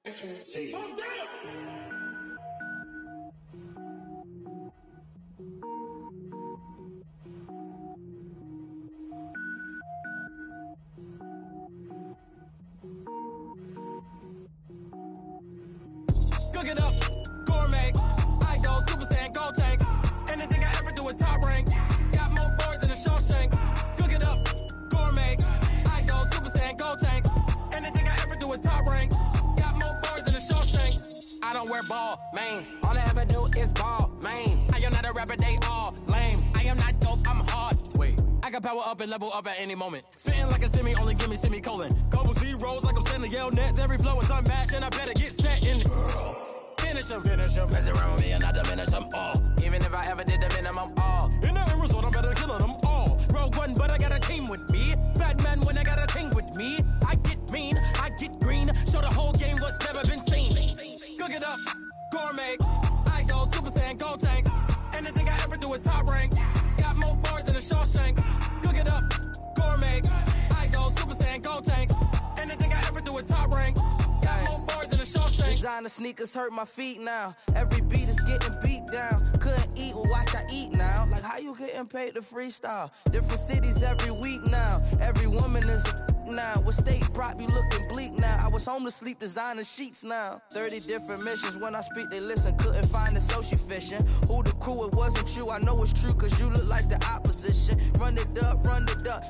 Cook it up, gourmet. I go Super Saiyan, gold tank. Anything I ever do is top rank. Got more boys than a Shawshank. Cook it up, gourmet. I go Super Saiyan, gold tank. Anything I ever do is top rank. Got more boys than a Shawshank. I don't wear ball mains. All I ever do is ball main. I am not a rapper, they all lame. I am not dope, I'm hard. Wait, I can power up and level up at any moment. Spitting like a semi, only give me semicolon. Couple zeros like I'm sending yell nets. Every flow is unmatched and I better get set in. Finish them. Mess around with me and I diminish them all. Even if I ever did the minimum all. In the end result, I'm better killing them all. Rogue one, but I got a team with me. Batman when I got a team with me. I get mean, I get green. Show the whole game what's never been seen. Cook it up, gourmet. I go Super Saiyan, gold tank. Anything I ever do is top rank. Got more bars than a Shawshank. Cook it up, gourmet. I go Super Saiyan, gold tank. Anything I ever do is top rank. Got more bars than a Shawshank. Designer sneakers hurt my feet now. Every beat is getting beat down. Couldn't eat, well watch I eat now. Like how you getting paid to freestyle? Different cities every week now. Every woman is a now. What state brought me looking bleak now? I was home to sleep designer sheets now. 30 different missions. When I speak they listen. Couldn't find the social fishing. Who the crew? It wasn't you. I know it's true cause you look like the opposition. Run it up.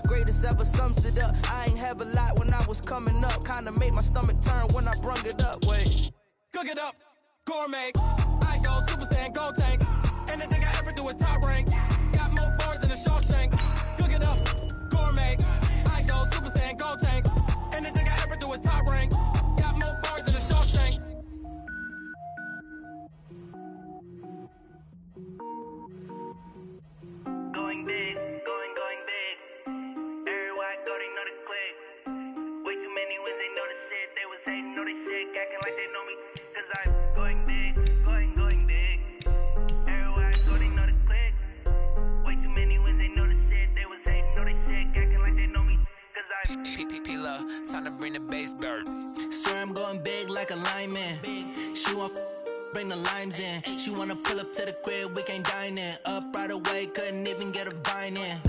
Greatest ever sums it up. I ain't have a lot when I was coming up. Kinda made my stomach turn when I brung it up. Wait. Cook it up, gourmet. I go Super Saiyan, gold tank. Anything I ever do is top rank. Got more bars than a Shawshank. Cook it up, gourmet. I go Super Saiyan, gold tank. Anything I ever do is top rank. Got more bars than a Shawshank. Going big, going big. Everywhere I go, they know the click. Way too many wins, they know the shit. They was hating, know they sick, acting like they know me. Cause I'm going big, going big. Everywhere I go, they know the click. Way too many wins, they know the shit. They was hating, know they sick, acting like they know me. Cause I'm P-P-P-Love, time to bring the bass bird. Swear I'm going big like a lineman. She want bring the limes in. She wanna pull up to the crib, we can't dine in. Up right away, couldn't even get a vine in.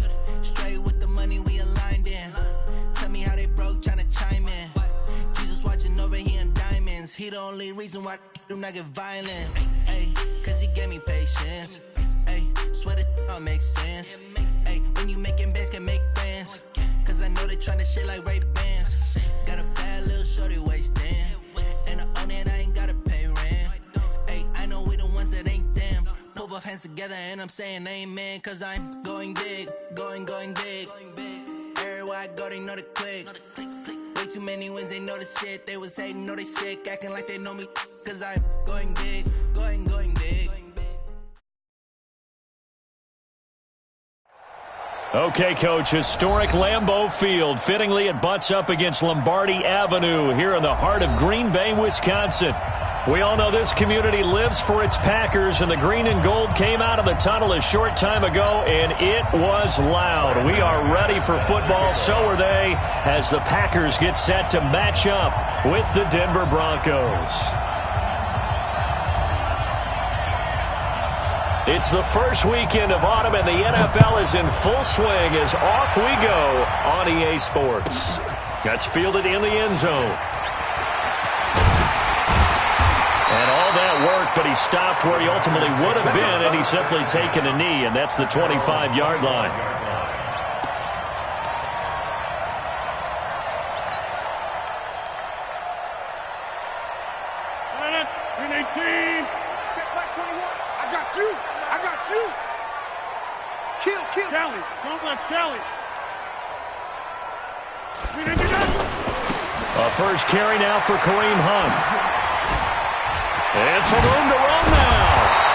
Straight with the money we aligned in. Tell me how they broke, tryna chime in. Jesus watching over here in diamonds. He the only reason why do not get violent. Ay, cause he gave me patience. Ay, swear that all makes sense. Ay, when you making bands, can make friends. Cause I know they tryna shit like Ray-Bans. Got a bad little shorty wasting. And I own it, I ain't gotta pay rent. Ay, I know we the ones that ain't them. Pull both hands together and I'm saying amen. Cause I'm going big, going big. Everywhere I go, they know the click. Way too many wins, they know the shit. They was hating, know they sick, acting like they know me. Cause I'm going big, going big. Okay, Coach, historic Lambeau Field. Fittingly, it butts up against Lombardi Avenue here in the heart of Green Bay, Wisconsin. We all know this community lives for its Packers, and the green and gold came out of the tunnel a short time ago, and it was loud. We are ready for football, so are they, as the Packers get set to match up with the Denver Broncos. It's the first weekend of autumn, and the NFL is in full swing as off we go on EA Sports. Gets fielded in the end zone. And all that work, but he stopped where he ultimately would have been, and he's simply taken a knee, and that's the 25-yard line. Kelly, front left Kelly. A first carry now for Kareem Hunt. And some room to run now.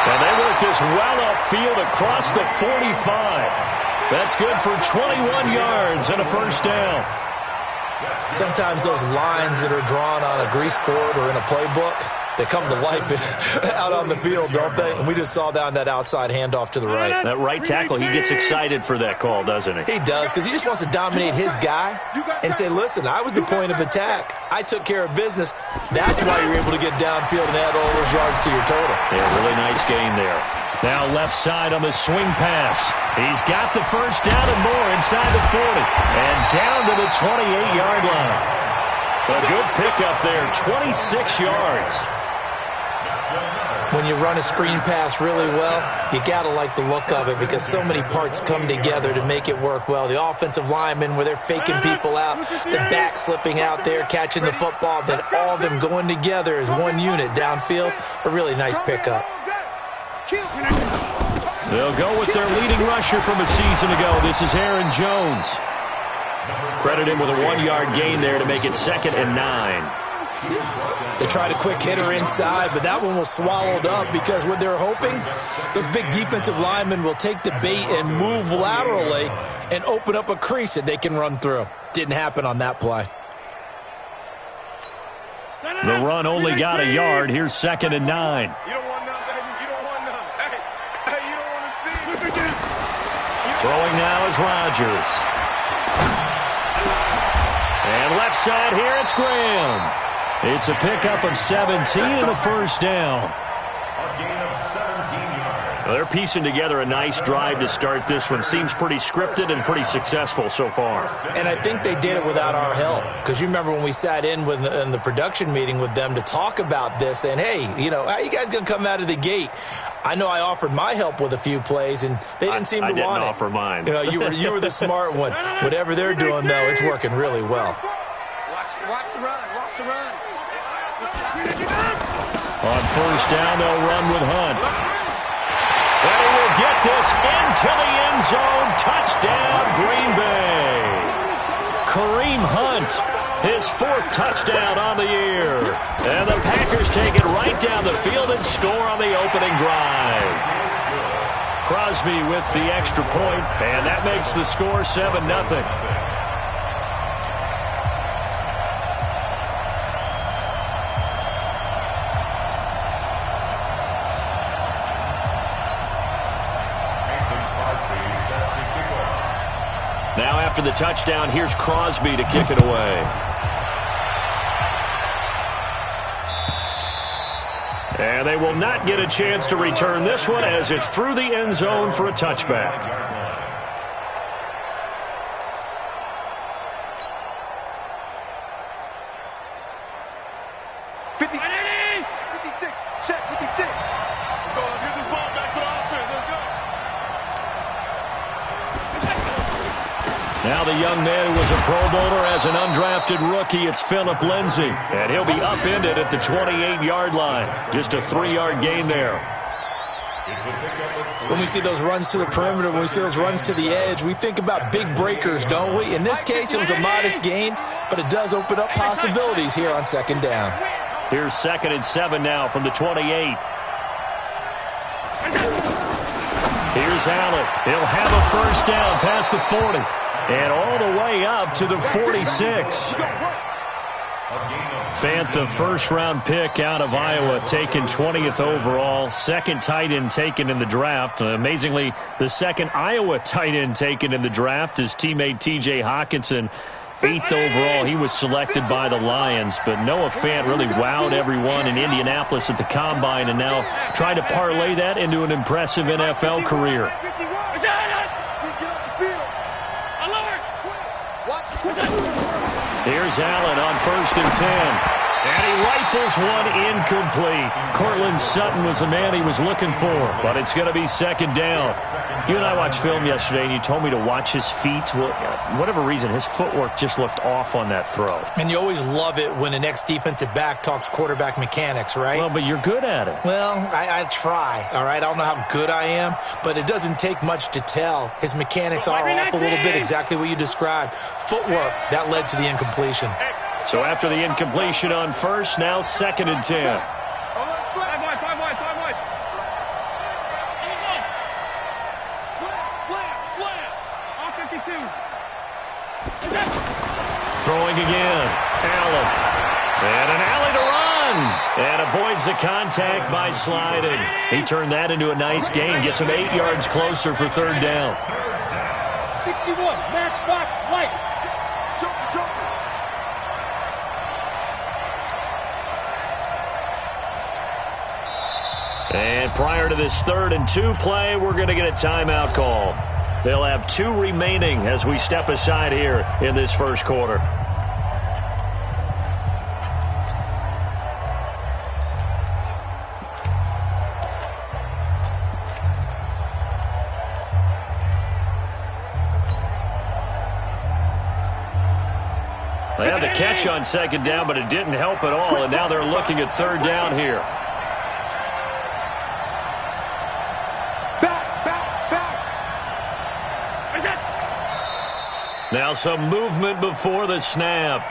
And they work this well upfield across the 45. That's good for 21 yards and a first down. Sometimes those lines that are drawn on a grease board or in a playbook, They come to life out on the field, don't they? And we just saw down that outside handoff to the right. That right tackle, he gets excited for that call, doesn't he? He does, because he just wants to dominate his guy and say, listen, I was the point of attack. I took care of business. That's why you're able to get downfield and add all those yards to your total. Yeah, really nice gain there. Now left side on the swing pass. He's got the first down and more inside the 40. And down to the 28-yard line. A good pickup there, 26 yards. When you run a screen pass really well, you got to like the look of it because so many parts come together to make it work well. The offensive linemen, where they're faking people out, the back slipping out there, catching the football, then all of them going together as one unit downfield. A really nice pickup. They'll go with their leading rusher from a season ago. This is Aaron Jones. Credit him with a 1-yard gain there to make it 2nd and 9. They tried a quick hitter inside, but that one was swallowed up because what they're hoping, those big defensive linemen will take the bait and move laterally and open up a crease that they can run through. Didn't happen on that play. The run only got a yard. Here's 2nd and 9. You don't want none, baby. You don't want none. Hey, you don't want to see. Throwing now is Rodgers. And left side here, it's Graham. It's a pickup of 17 and a first down. A gain of 17 yards. Well, they're piecing together a nice drive to start this one. Seems pretty scripted and pretty successful so far. And I think they did it without our help. Because you remember when we sat in the production meeting with them to talk about this, and hey, how are you guys going to come out of the gate? I know I offered my help with a few plays, and they didn't seem to want it. I didn't offer mine. You were the smart one. Whatever they're doing, though, it's working really well. Watch the run. Watch the run. On first down, they'll run with Hunt. And he will get this into the end zone. Touchdown, Green Bay. Kareem Hunt, his 4th touchdown on the year. And the Packers take it right down the field and score on the opening drive. Crosby with the extra point, and that makes the score 7-0. Now after the touchdown, here's Crosby to kick it away. And they will not get a chance to return this one as it's through the end zone for a touchback. Now the young man who was a Pro Bowler as an undrafted rookie, it's Phillip Lindsay. And he'll be upended at the 28-yard line. Just a 3-yard gain there. When we see those runs to the perimeter, when we see those runs to the edge, we think about big breakers, don't we? In this case, it was a modest gain, but it does open up possibilities here on 2nd down. Here's 2nd and 7 now from the 28. Here's Allen. He'll have a first down past the 40. And all the way up to the 46. Fant, the first-round pick out of Iowa, taken 20th overall. 2nd tight end taken in the draft. Amazingly, the 2nd Iowa tight end taken in the draft is teammate T.J. Hawkinson. 8th overall, he was selected by the Lions. But Noah Fant really wowed everyone in Indianapolis at the Combine and now trying to parlay that into an impressive NFL career. Here's Allen on 1st and 10. And he rifles one incomplete. Cortland Sutton was the man he was looking for, but it's going to be 2nd down. You and I watched film yesterday, and you told me to watch his feet. Well, for whatever reason, his footwork just looked off on that throw. And you always love it when the next defensive back talks quarterback mechanics, right? Well, but you're good at it. Well, I try, all right? I don't know how good I am, but it doesn't take much to tell. His mechanics are off a little bit, exactly what you described. Footwork, that led to the incompletion. So after the incompletion on first, now 2nd and 10. Five wide. Slam. All 52. Throwing again. Allen. And an alley to run. and avoids the contact by sliding. He turned that into a nice gain, gets him 8 yards closer for third down. 61, matchbox, lights. Jump. And prior to this 3rd and 2 play, we're going to get a timeout call. They'll have 2 remaining as we step aside here in this first quarter. They had the catch on 2nd down, but it didn't help at all, and now they're looking at 3rd down here. Now some movement before the snap.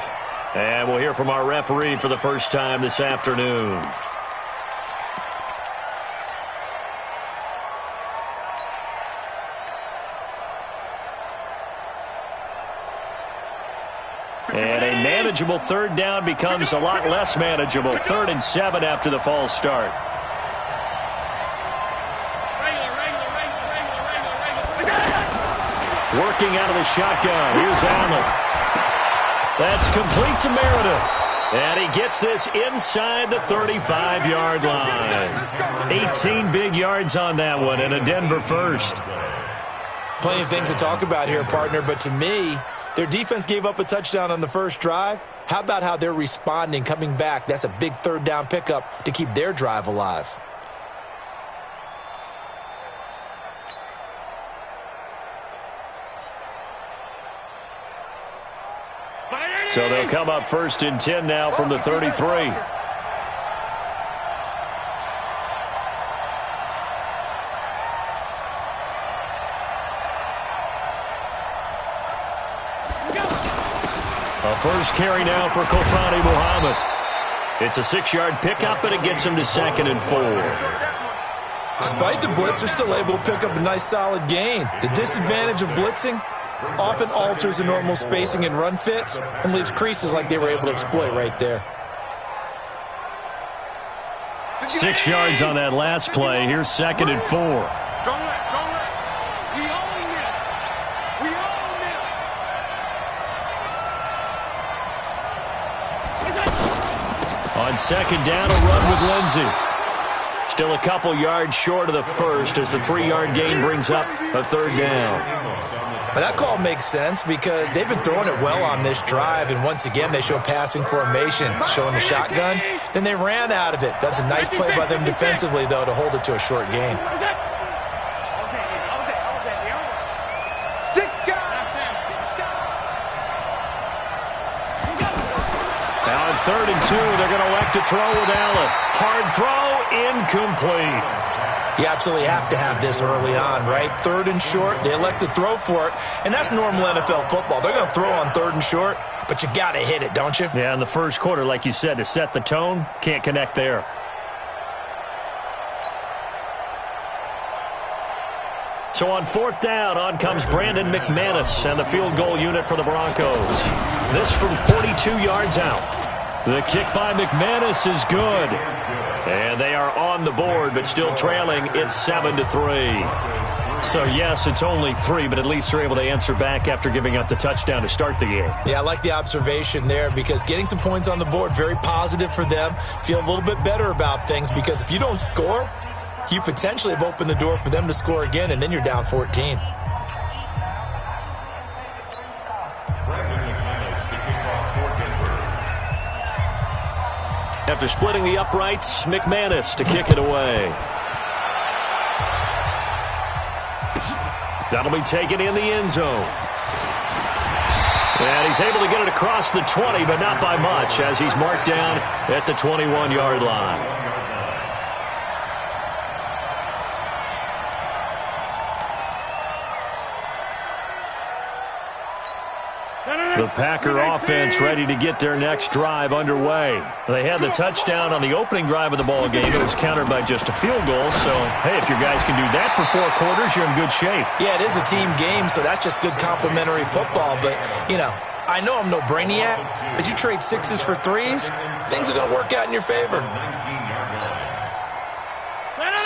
And we'll hear from our referee for the first time this afternoon. And a manageable 3rd down becomes a lot less manageable. 3rd and 7 after the false start. Working out of the shotgun. Here's Allen. That's complete to Meredith. And he gets this inside the 35-yard line. 18 big yards on that one, and a Denver first. Plenty of things to talk about here, partner, but to me, their defense gave up a touchdown on the first drive. How about how they're responding, coming back? That's a big 3rd down pickup to keep their drive alive. So they'll come up 1st and 10 now from the 33. A first carry now for Kofani Muhammad. It's a 6-yard pickup, and it gets him to 2nd and 4. Despite the blitz, they're still able to pick up a nice solid gain. The disadvantage of blitzing often alters the normal spacing and run fits and leaves creases like they were able to exploit right there. 6 yards on that last play. Here's 2nd and 4. Strong left. We own it. On 2nd down, a run with Lindsey. Still a couple yards short of the first as the 3-yard gain brings up a 3rd down. But that call makes sense because they've been throwing it well on this drive, and once again they show passing formation, showing the shotgun. Then they ran out of it. That's a nice play by them defensively, though, to hold it to a short gain. Now on 3rd and 2, they're going to elect to throw with Allen. Hard throw, incomplete. You absolutely have to have this early on, right? 3rd and short, they elect to throw for it, and that's normal NFL football. They're going to throw on 3rd and short, but you've got to hit it, don't you? Yeah, in the first quarter, like you said, to set the tone, can't connect there. So on 4th down, on comes Brandon McManus and the field goal unit for the Broncos. This from 42 yards out. The kick by McManus is good. And they are on the board, but still trailing. It's 7-3. So, yes, it's only 3, but at least they're able to answer back after giving up the touchdown to start the game. Yeah, I like the observation there because getting some points on the board, very positive for them. Feel a little bit better about things because if you don't score, you potentially have opened the door for them to score again, and then you're down 14. After splitting the uprights, McManus to kick it away. That'll be taken in the end zone. And he's able to get it across the 20, but not by much, as he's marked down at the 21-yard line. The Packer offense ready to get their next drive underway. They had the touchdown on the opening drive of the ball game. It was countered by just a field goal. So, hey, if your guys can do that for 4 quarters, you're in good shape. Yeah, it is a team game, so that's just good complimentary football. But, you know, I know I'm no brainiac, but you trade 6s for 3s, things are going to work out in your favor.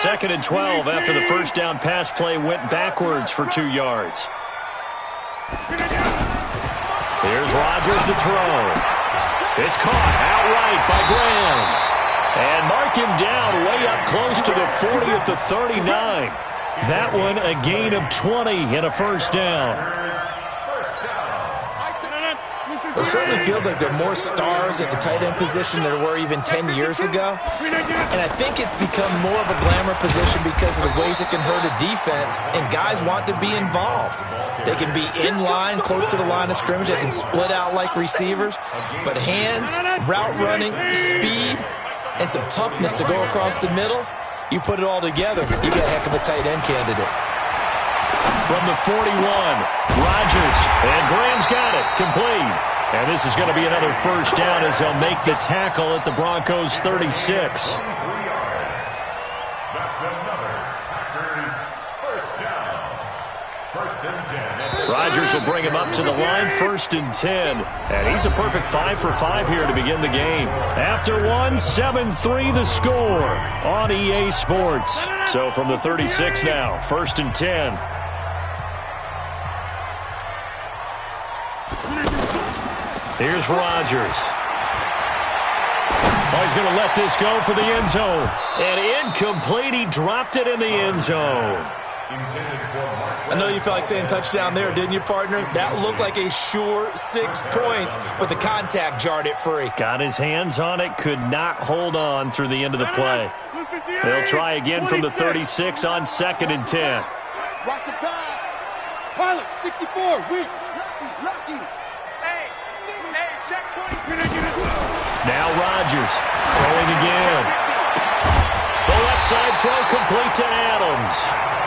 2nd and 12 after the first down pass play went backwards for 2 yards. Here's Rodgers to throw. It's caught outright by Graham. And mark him down way up close to the 40 at the 39. That one a gain of 20 and a first down. It certainly feels like there are more stars at the tight end position than there were even 10 years ago. And I think it's become more of a glamour position because of the ways it can hurt a defense, and guys want to be involved. They can be in line, close to the line of scrimmage. They can split out like receivers. But hands, route running, speed, and some toughness to go across the middle, you put it all together, you got a heck of a tight end candidate. From the 41, Rodgers, and Graham's got it, complete. And this is going to be another first down as they'll make the tackle at the Broncos' 36. That's another Packers first down. 1st and 10. Rodgers will bring him up to the line, 1st and 10. And he's a perfect 5 for 5 here to begin the game. After one, 7-3 the score on EA Sports. So from the 36 now, 1st and 10. Here's Rodgers. Oh, he's going to let this go for the end zone. And incomplete. He dropped it in the end zone. I know you felt like saying touchdown there, didn't you, partner? That looked like a sure 6 points, but the contact jarred it free. Got his hands on it, could not hold on through the end of the play. They'll try again from the 36 on 2nd and 10. Watch the pass. Pilot, 64, weak. Lucky. Hey, check 20. Now Rodgers throwing again. The left side throw complete to Adams.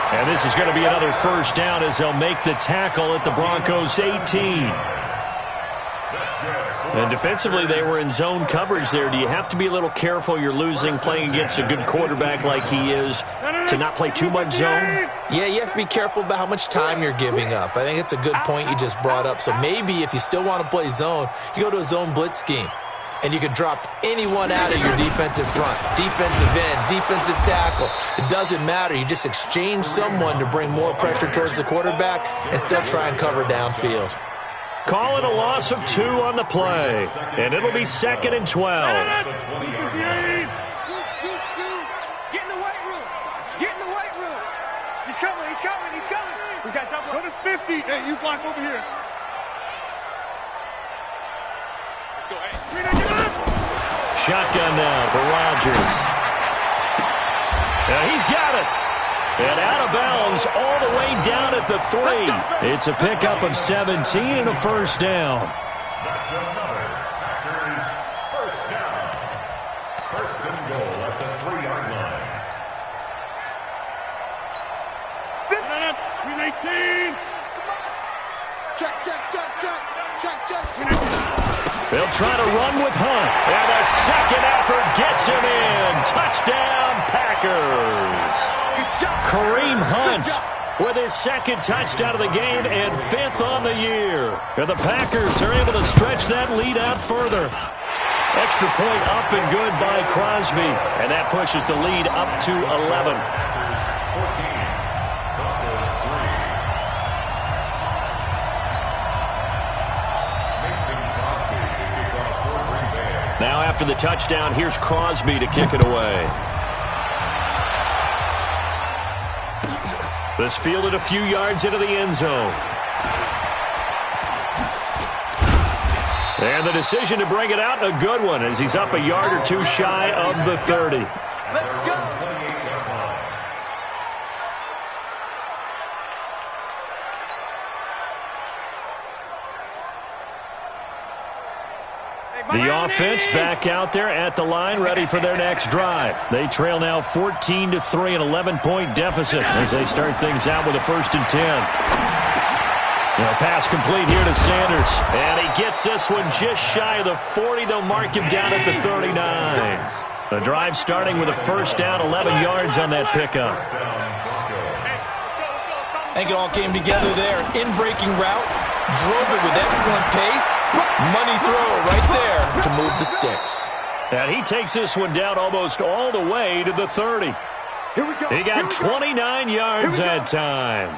And this is going to be another first down as they'll make the tackle at the Broncos' 18. And defensively, they were in zone coverage there. Do you have to be a little careful you're losing playing against a good quarterback like he is to not play too much zone? Yeah, you have to be careful about how much time you're giving up. I think it's a good point you just brought up. So maybe if you still want to play zone, you go to a zone blitz scheme. And you can drop anyone out of your defensive front, defensive end, defensive tackle. It doesn't matter. You just exchange someone to bring more pressure towards the quarterback and still try and cover downfield. Call it a loss of 2 on the play. And it'll be 2nd and 12. Get in the weight room. Get in the weight room. He's coming. He's coming. He's coming. We got double. Go to 50. Hey, you block over here. Let's go. Hey. Shotgun now for Rodgers. Now he's got it. And out of bounds all the way down at the 3. It's a pickup of 17 and a first down. That's another Packers first down. 1st and goal at the 3-yard line. 18. Check. They'll try to run with Hunt. And a second effort gets him in. Touchdown, Packers. Kareem Hunt with his 2nd touchdown of the game and 5th on the year. And the Packers are able to stretch that lead out further. Extra point up and good by Crosby. And that pushes the lead up to 11. Now after the touchdown, here's Crosby to kick it away. This fielded a few yards into the end zone. And the decision to bring it out, a good one, as he's up a yard or 2 shy of the 30. Let's go. The offense back out there at the line, ready for their next drive. They trail now 14-3, an 11-point deficit as they start things out with a 1st and 10. Now pass complete here to Sanders, and he gets this one just shy of the 40. They'll mark him down at the 39. The drive starting with a first down, 11 yards on that pickup. I think it all came together there. In-breaking route, Drove it with excellent pace. Money throw right there to move the sticks. And he takes this one down almost all the way to the 30. He got 29 yards that time.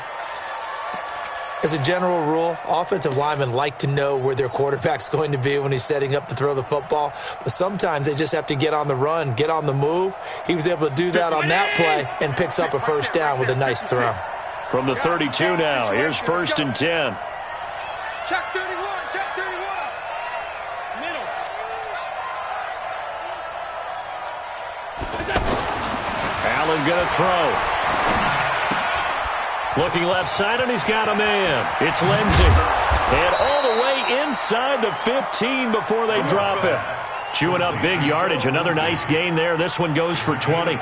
As a general rule, offensive linemen like to know where their quarterback's going to be when he's setting up to throw the football. But sometimes they just have to get on the run, get on the move. He was able to do that on that play and picks up a first down with a nice throw. From the 32 now, here's 1st and 10. Check 31, check 31. Middle. Allen going to throw. Looking left side, and he's got a man. It's Lindsey. And all the way inside the 15 before they drop it. Chewing up big yardage. Another nice gain there. This one goes for 20.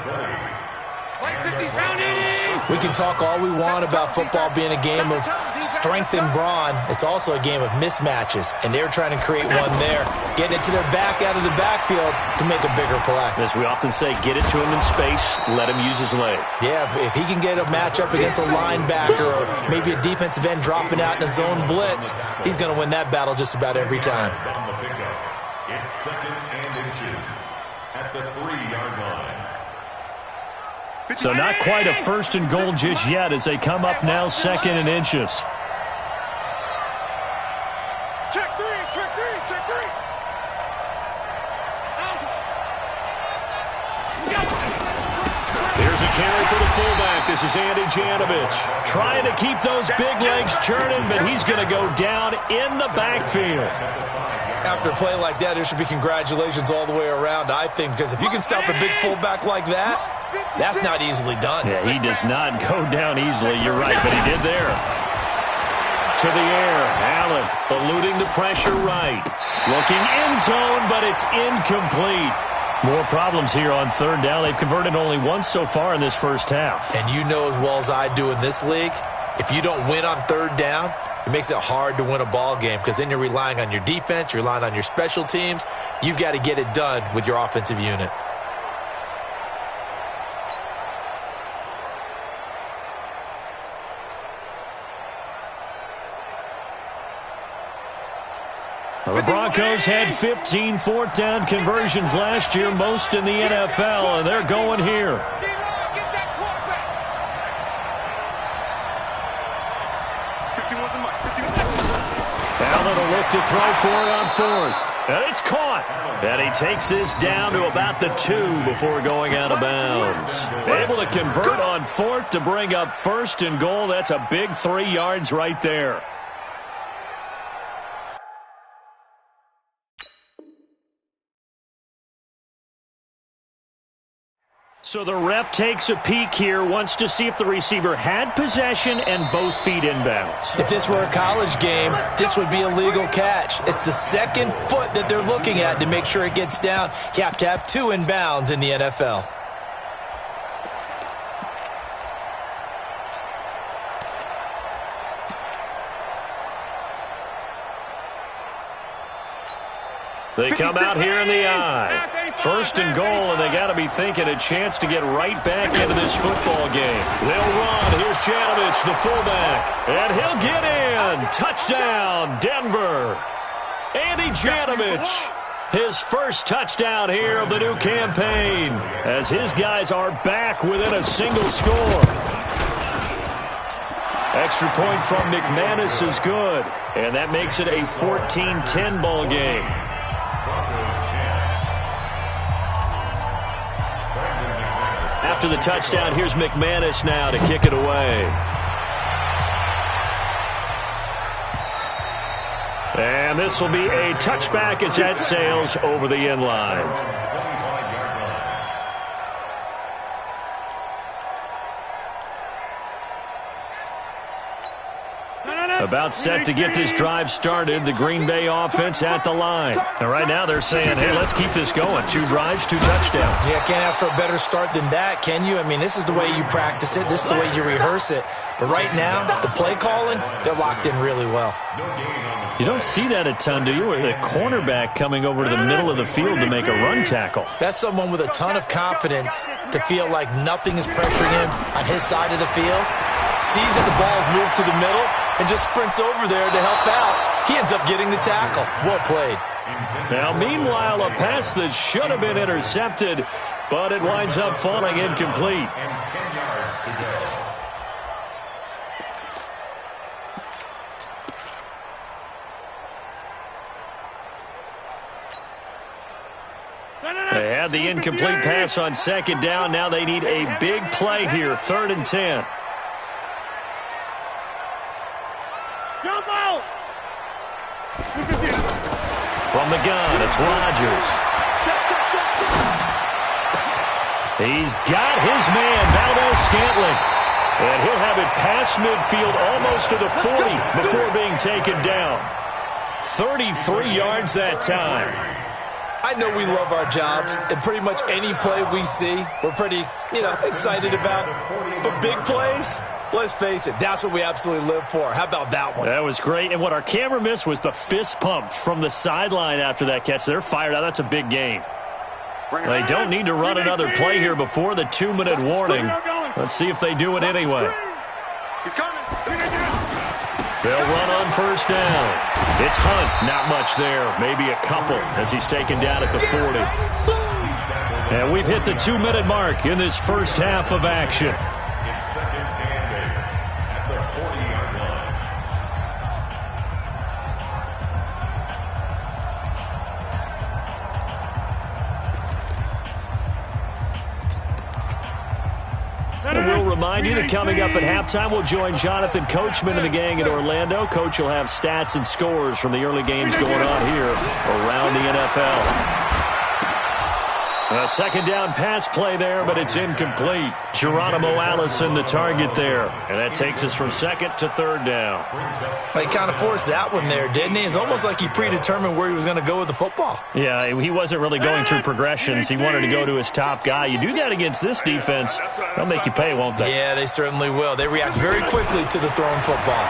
We can talk all we want about football being a game of strength and brawn. It's also a game of mismatches, and they're trying to create one there. Getting it to their back out of the backfield to make a bigger play. As we often say, get it to him in space, let him use his leg. Yeah, if he can get a matchup against a linebacker or maybe a defensive end dropping out in a zone blitz, he's going to win that battle just about every time. It's 2nd and inches at the 3-yard line. So not quite a 1st and goal just yet as they come up now 2nd and inches. Check 3, check 3, check 3. Here's a carry for the fullback. This is Andy Janovich. Trying to keep those big legs churning, but he's going to go down in the backfield. After a play like that, there should be congratulations all the way around, I think, because if you can stop a big fullback like that, that's not easily done. Yeah, he does not go down easily. You're right, but he did there. To the air, Allen eluding the pressure right. Looking end zone, but it's incomplete. More problems here on 3rd down. They've converted only once so far in this first half. And you know as well as I do in this league, if you don't win on 3rd down, it makes it hard to win a ball game because then you're relying on your defense, you're relying on your special teams. You've got to get it done with your offensive unit. The Broncos had 15 4th down conversions last year, most in the NFL, and they're going here. Allen will look to throw for it on 4th. And it's caught. And he takes this down to about the 2 before going out of bounds. Able to convert on 4th to bring up 1st and goal. That's a big 3 yards right there. So the ref takes a peek here, wants to see if the receiver had possession and both feet inbounds. If this were a college game, this would be a legal catch. It's the 2nd foot that they're looking at to make sure it gets down. You have to have 2 inbounds in the NFL. They come out here in the I. 1st and goal, and they got to be thinking a chance to get right back into this football game. They'll run. Here's Janovich, the fullback, and he'll get in. Touchdown, Denver. Andy Janovich, his first touchdown here of the new campaign, as his guys are back within a single score. Extra point from McManus is good, and that makes it a 14-10 ball game. After the touchdown, here's McManus now to kick it away. And this will be a touchback as that sails over the end line. About set to get this drive started. The Green Bay offense at the line. And right now they're saying, hey, let's keep this going. 2 drives, 2 touchdowns. Yeah, can't ask for a better start than that, can you? I mean, this is the way you practice it. This is the way you rehearse it. But right now, the play calling, they're locked in really well. You don't see that a ton, do you? With a cornerback coming over to the middle of the field to make a run tackle. That's someone with a ton of confidence to feel like nothing is pressuring him on his side of the field. Sees that the ball's moved to the middle, and just sprints over there to help out. He ends up getting the tackle. Well played. Now, meanwhile, a pass that should have been intercepted, but it winds up falling incomplete. And 10 yards to go. They had the incomplete pass on second down. Now they need a big play here, 3rd and 10. Jump out! From the gun, it's Rodgers. He's got his man, Valdez-Scantling. And he'll have it past midfield almost to the 40 before being taken down. 33 yards that time. I know we love our jobs, and pretty much any play we see, we're pretty, excited about. But big plays, let's face it, that's what we absolutely live for. How about that one? That was great, and what our camera missed was the fist pump from the sideline after that catch. They're fired out. That's a big game. They don't need to run another play here before the 2-minute warning. Let's see if they do it anyway. He's coming. They'll run on first down. It's Hunt. Not much there. Maybe a couple as he's taken down at the 40. And we've hit the 2-minute mark in this first half of action. It's 2nd and 8 at the 40-yard line. And we'll remind you that coming up at halftime, we'll join Jonathan Coachman and the gang in Orlando. Coach will have stats and scores from the early games going on here around the NFL. A second down pass play there, but it's incomplete. Geronimo Allison, the target there. And that takes us from 2nd to 3rd down. He kind of forced that one there, didn't he? It's almost like he predetermined where he was going to go with the football. Yeah, he wasn't really going through progressions. He wanted to go to his top guy. You do that against this defense, they'll make you pay, won't they? Yeah, they certainly will. They react very quickly to the thrown football.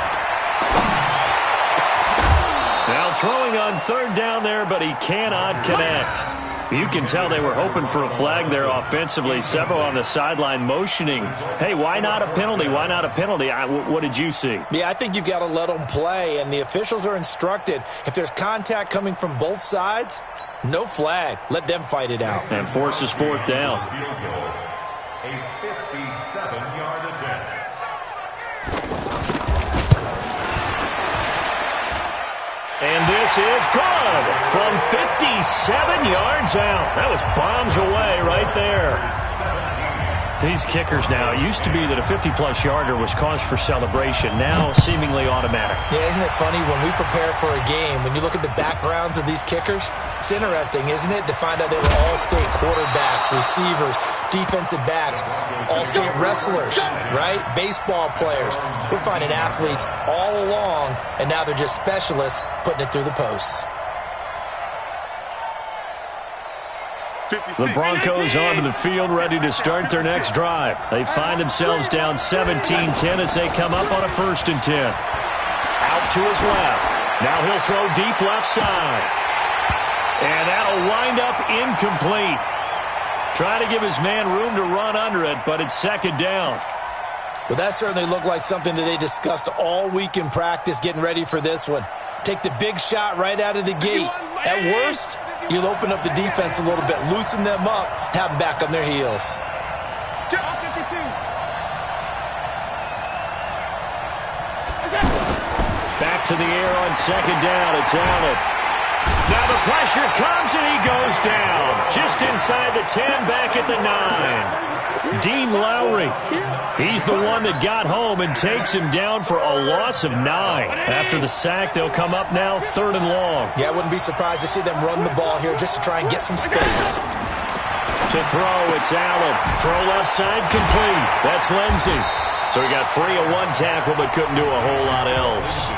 Now throwing on 3rd down there, but he cannot connect. You can tell they were hoping for a flag there offensively. Several on the sideline motioning, hey, why not a penalty? Why not a penalty? What did you see? Yeah, I think you've got to let them play, and the officials are instructed. If there's contact coming from both sides, no flag. Let them fight it out. And forces 4th down. Field goal. A 57-yard attempt. And this is good from 57 yards out. That was bombs away right there. These kickers now, it used to be that a 50-plus yarder was cause for celebration. Now seemingly automatic. Yeah, isn't it funny when we prepare for a game, when you look at the backgrounds of these kickers, it's interesting, isn't it, to find out they were all-state quarterbacks, receivers, defensive backs, all-state wrestlers, right? Baseball players. We're finding athletes all along, and now they're just specialists putting it through the posts. The Broncos onto the field, ready to start their next drive. They find themselves down 17-10 as they come up on a 1st and 10. Out to his left. Now he'll throw deep left side. And that'll wind up incomplete. Trying to give his man room to run under it, but it's 2nd down. Well, that certainly looked like something that they discussed all week in practice getting ready for this one. Take the big shot right out of the gate. At worst, you'll open up the defense a little bit, loosen them up, have them back on their heels. Back to the air on 2nd down. It's Allen. Now the pressure comes and he goes down. Just inside the 10, back at the 9. Dean Lowry. He's the one that got home and takes him down for a loss of 9. After the sack, they'll come up now 3rd and long. Yeah, I wouldn't be surprised to see them run the ball here just to try and get some space. To throw, it's Allen. Throw left side, complete. That's Lindsey. So he got free of 1 tackle but couldn't do a whole lot else.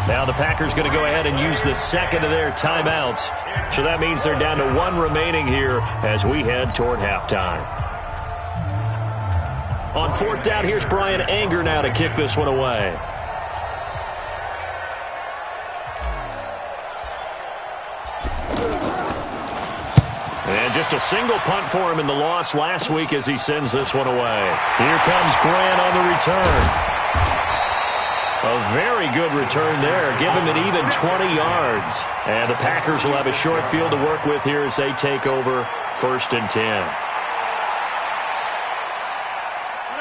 Now the Packers going to go ahead and use the 2nd of their timeouts. So that means they're down to 1 remaining here as we head toward halftime. On 4th down, here's Brian Anger now to kick this one away. And just a single punt for him in the loss last week as he sends this one away. Here comes Grant on the return. A very good return there. Give him an even 20 yards. And the Packers will have a short field to work with here as they take over 1st and 10.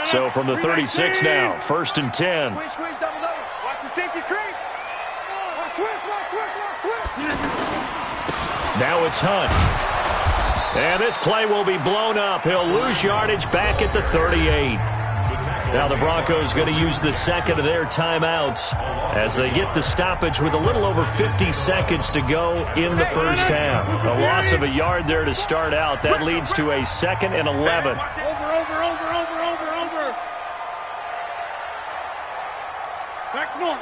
So from the 36 now, 1st and 10. Squeeze, double. Watch the safety creep. Switch. Now it's Hunt. And this play will be blown up. He'll lose yardage back at the 38. Now the Broncos going to use the second of their timeouts as they get the stoppage with a little over 50 seconds to go in the first half. A loss of a yard there to start out. That leads to a 2nd and 11. Over. Back north.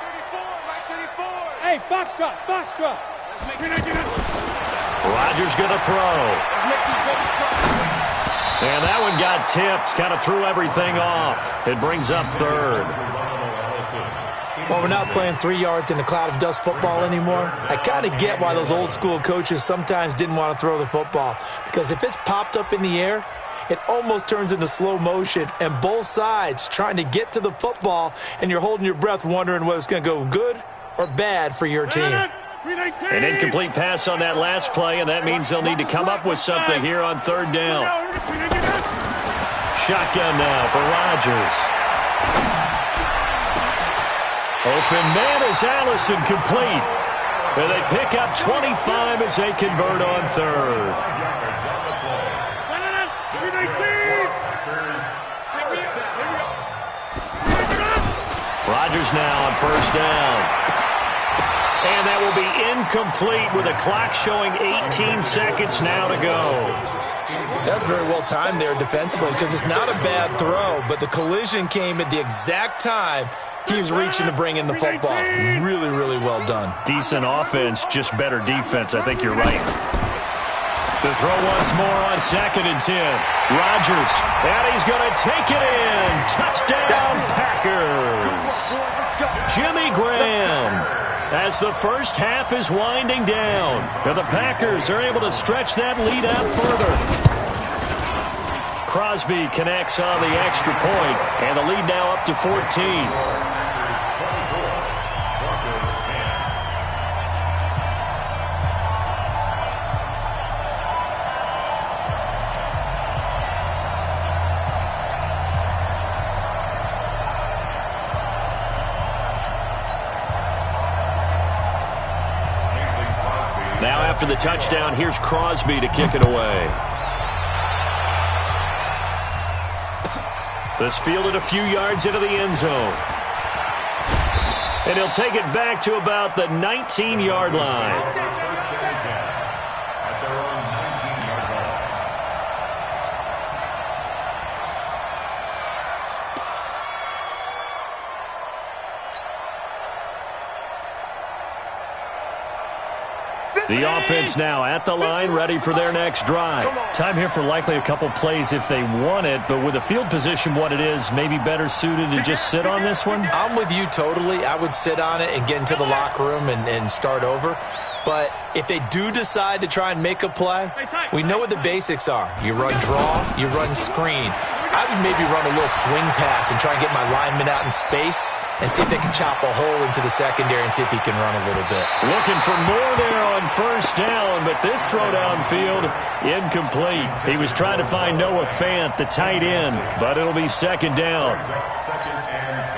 34, right 34. Hey, box drop. Rodgers going to throw. And that one got tipped, kind of threw everything off. It brings up 3rd. Well, we're not playing 3 yards in a cloud of dust football anymore. I kind of get why those old school coaches sometimes didn't want to throw the football. Because if it's popped up in the air, it almost turns into slow motion, and both sides trying to get to the football, and you're holding your breath wondering whether it's going to go good or bad for your team. An incomplete pass on that last play, and that means they'll need to come up with something here on 3rd down. Shotgun now for Rodgers. Open man is Allison, complete. And they pick up 25 as they convert on 3rd. Rodgers now on 1st down. And that will be incomplete with a clock showing 18 seconds now to go. That's very well timed there defensively because it's not a bad throw, but the collision came at the exact time he was reaching to bring in the football. Really, really well done. Decent offense, just better defense. I think you're right. To throw once more on 2nd and 10. Rodgers, and he's going to take it in. Touchdown, Packers. Jimmy Graham, as the first half is winding down. And the Packers are able to stretch that lead out further. Crosby connects on the extra point, and the lead now up to 14. Now after the touchdown, here's Crosby to kick it away. This fielded a few yards into the end zone. And he'll take it back to about the 19-yard line. The offense now at the line, ready for their next drive. Time here for likely a couple plays if they want it, but with the field position what it is, maybe better suited to just sit on this one? I'm with you totally. I would sit on it and get into the locker room and start over. But if they do decide to try and make a play, we know what the basics are. You run draw, you run screen. I would maybe run a little swing pass and try and get my lineman out in space and see if they can chop a hole into the secondary and see if he can run a little bit. Looking for more there on 1st down, but this throw downfield, incomplete. He was trying to find Noah Fant, the tight end, but it'll be 2nd down. 2nd and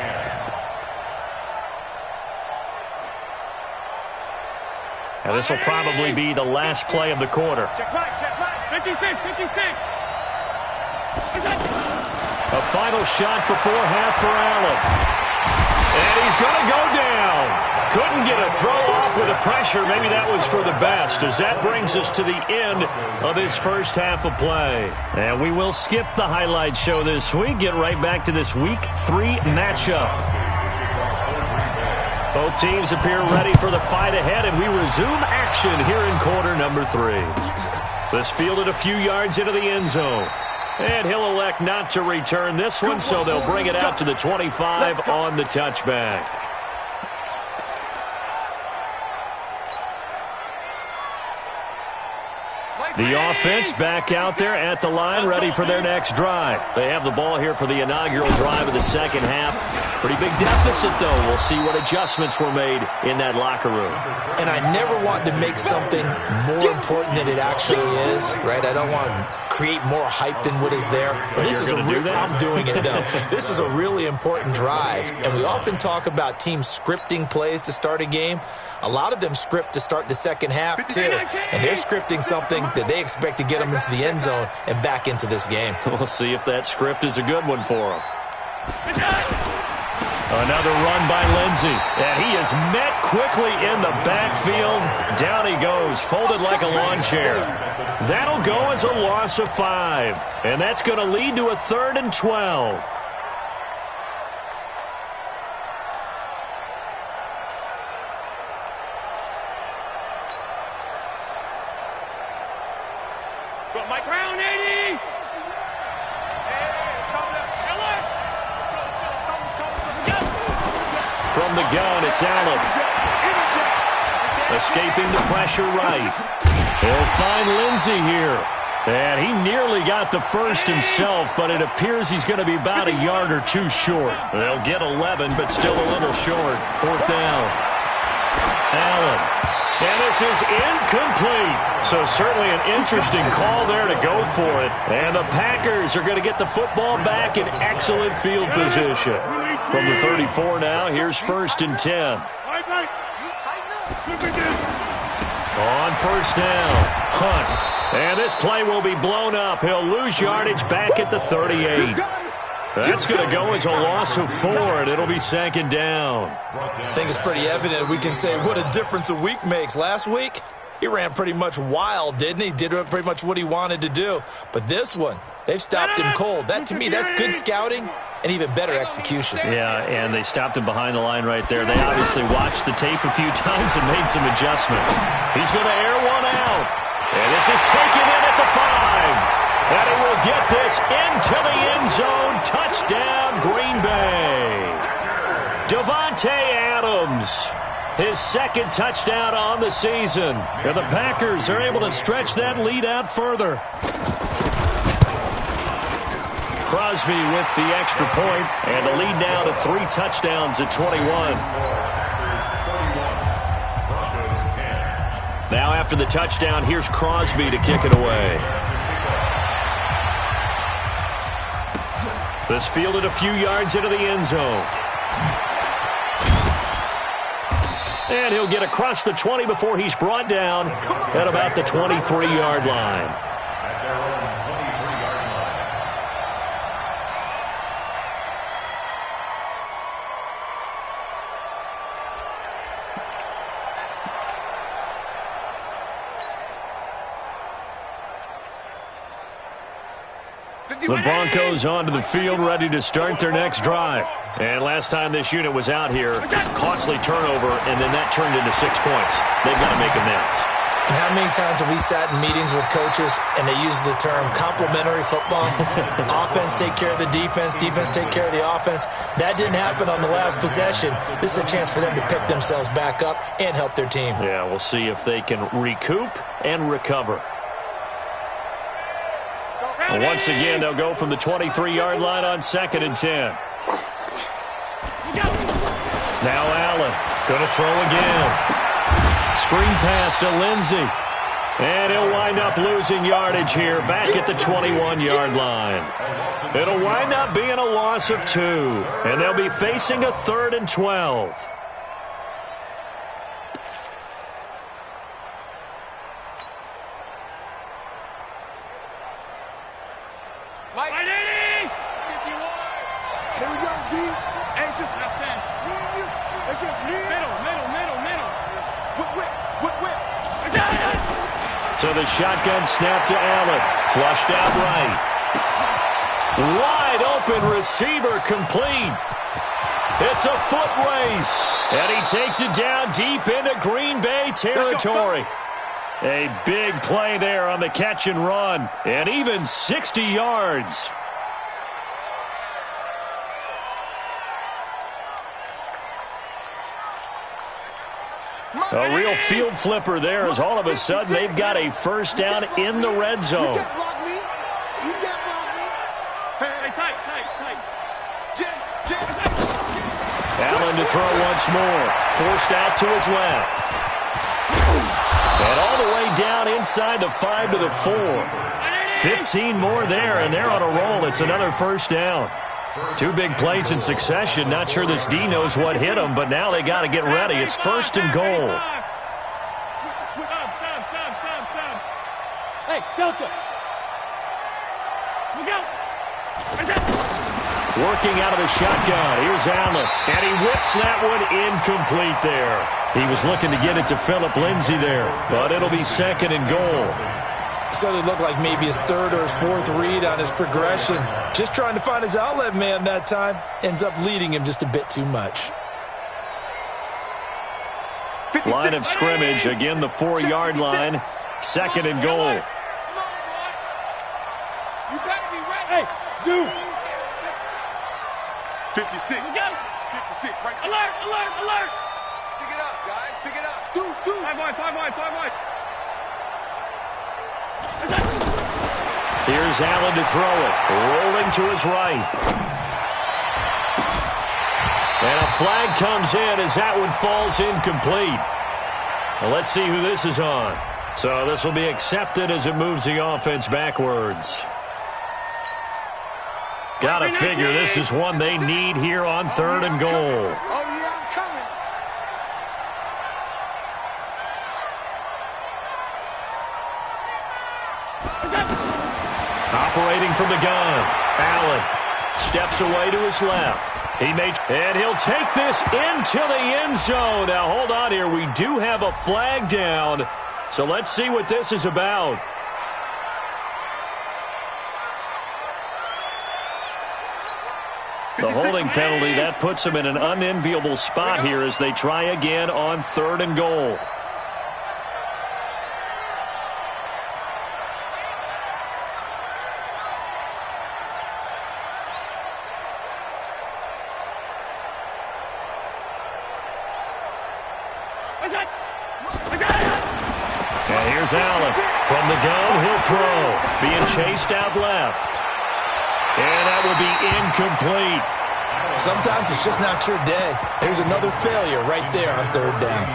10. Now this will probably be the last play of the quarter. Check right. 56. A final shot before half for Allen. And he's going to go down. Couldn't get a throw off with the pressure. Maybe that was for the best, as that brings us to the end of this first half of play. And we will skip the highlight show this week. Get right back to this Week 3 matchup. Both teams appear ready for the fight ahead, and we resume action here in quarter number 3. This fielded a few yards into the end zone. And he'll elect not to return this one, so they'll bring it out to the 25 on the touchback. The offense back out there at the line, ready for their next drive. They have the ball here for the inaugural drive of the second half. Pretty big deficit, though. We'll see what adjustments were made in that locker room. And I never want to make something more important than it actually is, right? I don't want to create more hype than what is there. But this is I'm doing it, though. This is a really important drive. And we often talk about teams scripting plays to start a game. A lot of them script to start the second half, too. And they're scripting something that they expect to get them into the end zone and back into this game. We'll see if that script is a good one for them. Another run by Lindsey. And he is met quickly in the backfield. Down he goes, folded like a lawn chair. That'll go as a loss of 5. And that's going to lead to a 3rd and 12. From the gun, it's Allen. Escaping the pressure right. He'll find Lindsey here. And he nearly got the first himself, but it appears he's going to be about a yard or 2 short. They'll get 11, but still a little short. 4th down. Allen. And this is incomplete. So certainly an interesting call there to go for it. And the Packers are going to get the football back in excellent field position. From the 34 now, here's 1st and 10. On 1st down, Hunt. And this play will be blown up. He'll lose yardage back at the 38. That's going to go as a loss of 4, and it'll be 2nd down. I think it's pretty evident. We can say what a difference a week makes. Last week, he ran pretty much wild, didn't he? Did pretty much what he wanted to do. But this one, they've stopped him cold. That, to me, that's good scouting and even better execution. Yeah, and they stopped him behind the line right there. They obviously watched the tape a few times and made some adjustments. He's going to air one out. And this is taken in at the 5. And he will get this into the end zone. Touchdown, Green Bay. Davante Adams, his 2nd touchdown on the season. And the Packers are able to stretch that lead out further. Crosby with the extra point, and the lead now to 3 touchdowns at 21. Now after the touchdown, here's Crosby to kick it away. This fielded a few yards into the end zone. And he'll get across the 20 before he's brought down at about the 23-yard line. The Broncos onto the field, ready to start their next drive. And last time this unit was out here, costly turnover, and then that turned into 6 points. They've got to make amends. And how many times have we sat in meetings with coaches and they use the term complementary football? Offense take care of the defense, defense take care of the offense. That didn't happen on the last possession. This is a chance for them to pick themselves back up and help their team. Yeah, we'll see if they can recoup and recover. Once again, they'll go from the 23-yard line on 2nd and 10. Now Allen, going to throw again. Screen pass to Lindsey. And he'll wind up losing yardage here back at the 21-yard line. It'll wind up being a loss of 2. And they'll be facing a 3rd and 12. Here we go, D. Hey, just me and you. It's just me. Middle. Whip. So the shotgun snap to Allen. Flushed out right. Wide open receiver complete. It's a foot race. And he takes it down deep into Green Bay territory. A big play there on the catch and run. And even 60 yards. My A real field flipper there as all of a sudden they've got a first down in the red zone. You can't block me. You can't block me. Hey, tight. Allen to throw once more. Forced out to his left. And all the way down inside the 5 to the 4. 15 more there, and they're on a roll. It's another first down. 2 big plays in succession. Not sure this D knows what hit them, but now they got to get ready. It's first and goal. Hey, Delta. Look out. Working out of the shotgun. Here's Allen, and he whips that one incomplete there. He was looking to get it to Phillip Lindsay there, but it'll be second and goal. So it looked like maybe his third or his fourth read on his progression. Just trying to find his outlet man that time. Ends up leading him just a bit too much. Line of scrimmage, again the 4-yard line. Second and goal. You better be ready. Hey, dude. 56. 56, right there. Alert. Pick it up, guys. Pick it up. Dude. 5 wide. Here's Allen to throw it. Rolling to his right. And a flag comes in as that one falls incomplete. Well, let's see who this is on. So this will be accepted as it moves the offense backwards. Gotta figure this is one they need here on third and goal. Oh, yeah, I'm coming. Operating from the gun. Allen steps away to his left. And he'll take this into the end zone. Now, hold on here. We do have a flag down. So let's see what this is about. The holding penalty, that puts them in an unenviable spot here as they try again on third and goal. And here's Allen. From the gun, he'll throw. Being chased out left. And that will be incomplete. Sometimes it's just not your day. There's another failure right there on third down.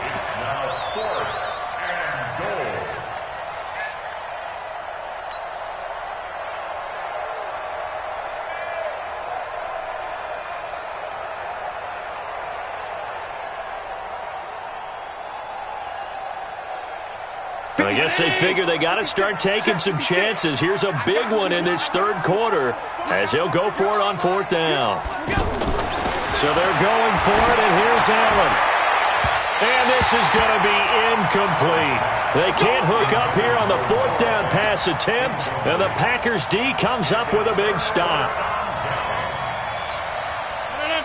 It's now 4th and goal. I guess they figure they got to start taking some chances. Here's a big one in this third quarter as he'll go for it on fourth down. So they're going for it, and here's Allen. And this is going to be incomplete. They can't hook up here on the fourth down pass attempt, and the Packers D comes up with a big stop.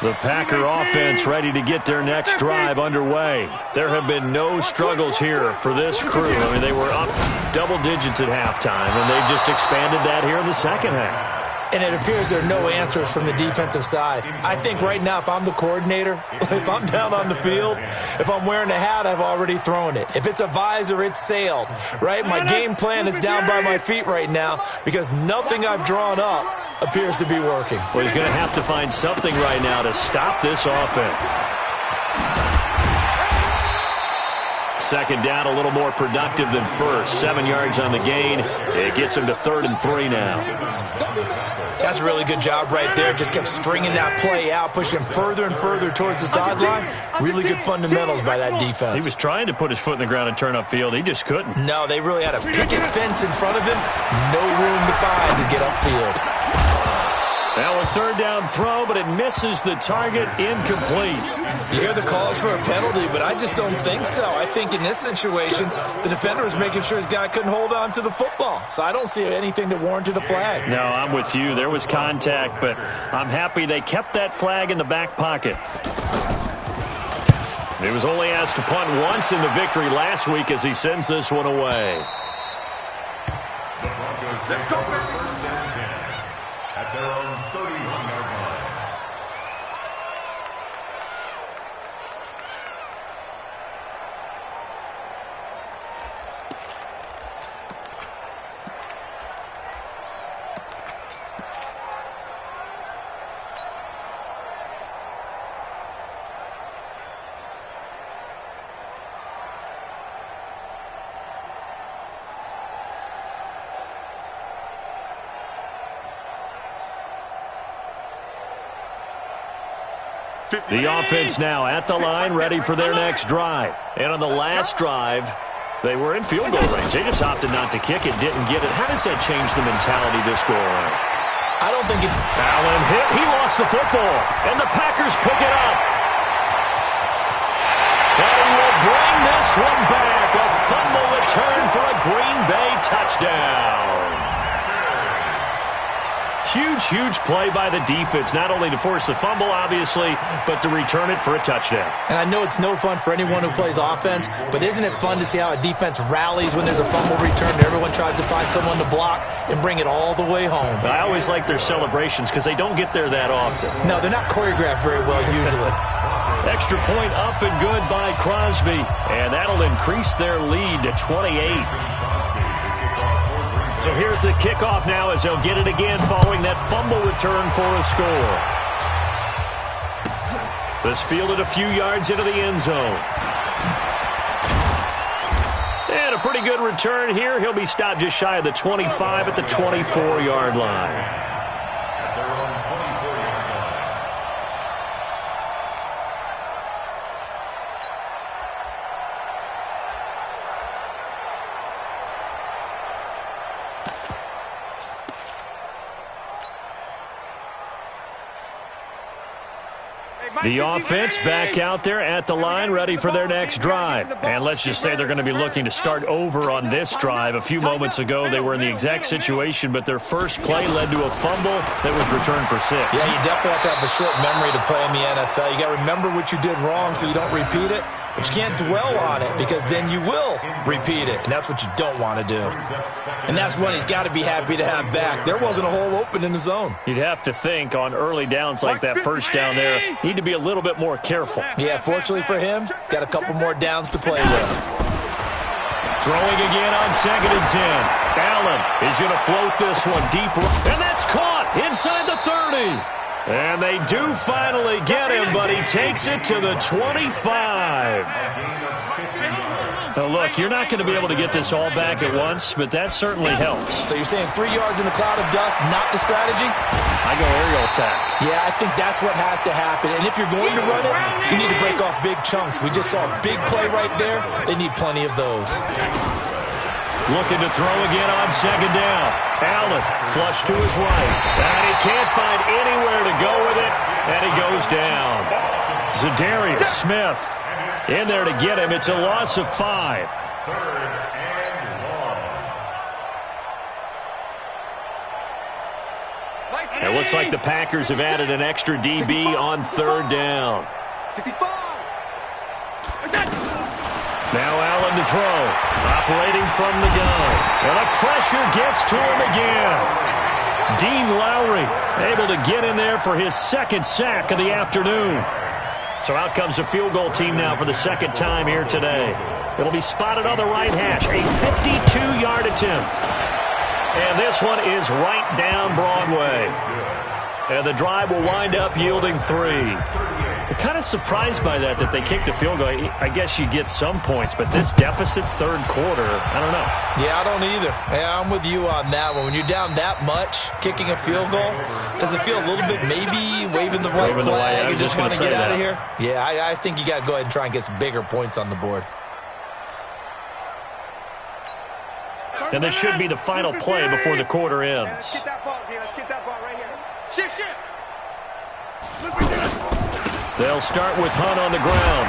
The Packer offense ready to get their next drive underway. There have been no struggles here for this crew. I mean, they were up double digits at halftime, and they just expanded that here in the second half. And it appears there are no answers from the defensive side. I think right now, if I'm the coordinator, if I'm down on the field, if I'm wearing a hat, I've already thrown it. If it's a visor, it's sailed, right? My game plan is down by my feet right now because nothing I've drawn up appears to be working. Well, he's going to have to find something right now to stop this offense. Second down, a little more productive than first. 7 yards on the gain. It gets him to 3rd and 3 now. That's a really good job right there. Just kept stringing that play out, pushing further and further towards the sideline. Really good fundamentals by that defense. He was trying to put his foot in the ground and turn upfield. He just couldn't. No, they really had a picket fence in front of him. No room to find to get upfield. Now a third down throw, but it misses the target, incomplete. You hear the calls for a penalty, but I just don't think so. I think in this situation, the defender was making sure his guy couldn't hold on to the football. So I don't see anything that warranted a flag. No, I'm with you. There was contact, but I'm happy they kept that flag in the back pocket. He was only asked to punt once in the victory last week as he sends this one away. The Broncos take over 1st and 10 at their own 31-yard line. The offense now at the line, ready for their next drive. And on the last drive, they were in field goal range. They just opted not to kick it, didn't get it. How does that change the mentality this go around? I don't think it... Allen hit. He lost the football. And the Packers pick it up. And he will bring this one back. A fumble return for a Green Bay touchdown. Huge, huge play by the defense, not only to force the fumble, obviously, but to return it for a touchdown. And I know it's no fun for anyone who plays offense, but isn't it fun to see how a defense rallies when there's a fumble return and everyone tries to find someone to block and bring it all the way home? I always like their celebrations because they don't get there that often. No, they're not choreographed very well usually. Extra point up and good by Crosby, and that'll increase their lead to 28. So here's the kickoff now as they'll get it again following that fumble return for a score. This fielded a few yards into the end zone. And a pretty good return here. He'll be stopped just shy of the 25 at the 24-yard line. The offense back out there at the line, ready for their next drive. And let's just say they're going to be looking to start over on this drive. A few moments ago, they were in the exact situation, but their first play led to a fumble that was returned for 6. Yeah, you definitely have to have a short memory to play in the NFL. You got to remember what you did wrong so you don't repeat it. But you can't dwell on it because then you will repeat it, and that's what you don't want to do. And that's one he's got to be happy to have back. There wasn't a hole open in the zone. You'd have to think on early downs like that first down there, you need to be a little bit more careful. Yeah, fortunately for him, got a couple more downs to play with. Throwing again on 2nd and 10. Allen is going to float this one deep, and that's caught inside the 30. And they do finally get him, but he takes it to the 25. Now, look, you're not going to be able to get this all back at once, but that certainly helps. So you're saying 3 yards in a cloud of dust, not the strategy? I go aerial attack. Yeah, I think that's what has to happen. And if you're going to run it, you need to break off big chunks. We just saw a big play right there. They need plenty of those. Looking to throw again on 2nd down. Allen flush to his right. And he can't find anywhere to go with it. And he goes down. Zadarius Smith in there to get him. It's a loss of 5. It looks like the Packers have added an extra DB on 3rd down. Now Allen to throw. Operating from the gun. And the pressure gets to him again. Dean Lowry able to get in there for his 2nd sack of the afternoon. So out comes the field goal team now for the 2nd time here today. It'll be spotted on the right hash. A 52-yard attempt. And this one is right down Broadway. And the drive will wind up yielding 3. I'm kind of surprised by that they kicked the field goal. I guess you get some points, but this deficit 3rd quarter, I don't know. Yeah, I don't either. Yeah, I'm with you on that one. When you're down that much, kicking a field goal, does it feel a little bit maybe waving the white flag and just want to get out of here? Yeah, I think you got to go ahead and try and get some bigger points on the board. And this should be the final play before the quarter ends. Let's get that ball here. Let's get that ball right here. Shift. They'll start with Hunt on the ground.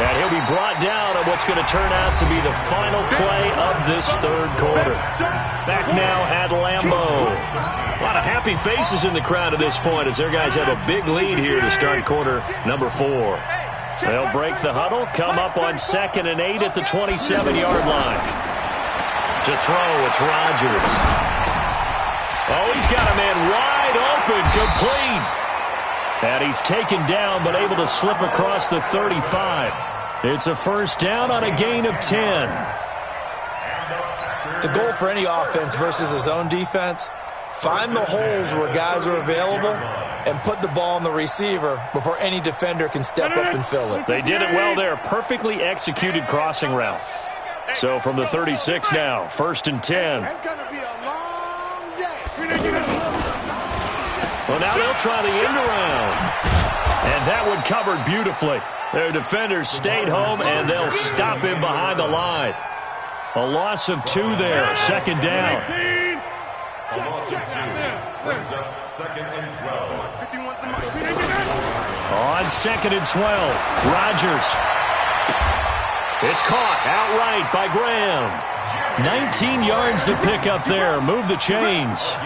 And he'll be brought down on what's going to turn out to be the final play of this 3rd quarter. Back now at Lambeau. A lot of happy faces in the crowd at this point as their guys have a big lead here to start quarter number 4. They'll break the huddle, come up on 2nd and 8 at the 27-yard line. To throw, it's Rodgers. Oh, he's got a man wide open, complete. And he's taken down, but able to slip across the 35. It's a 1st down on a gain of 10. The goal for any offense versus his own defense, find the holes where guys are available and put the ball on the receiver before any defender can step up and fill it. They did it well there. Perfectly executed crossing route. So from the 36 now, 1st and 10. It's going to be a long day. Well, now they'll try the end around. And that one covered beautifully. Their defenders stayed home, and they'll stop him behind the line. A loss of 2 there, second down. A loss of 2 brings up second and 12. On second and 12, Rodgers. It's caught outright by Graham. 19 yards to pick up there. Move the chains.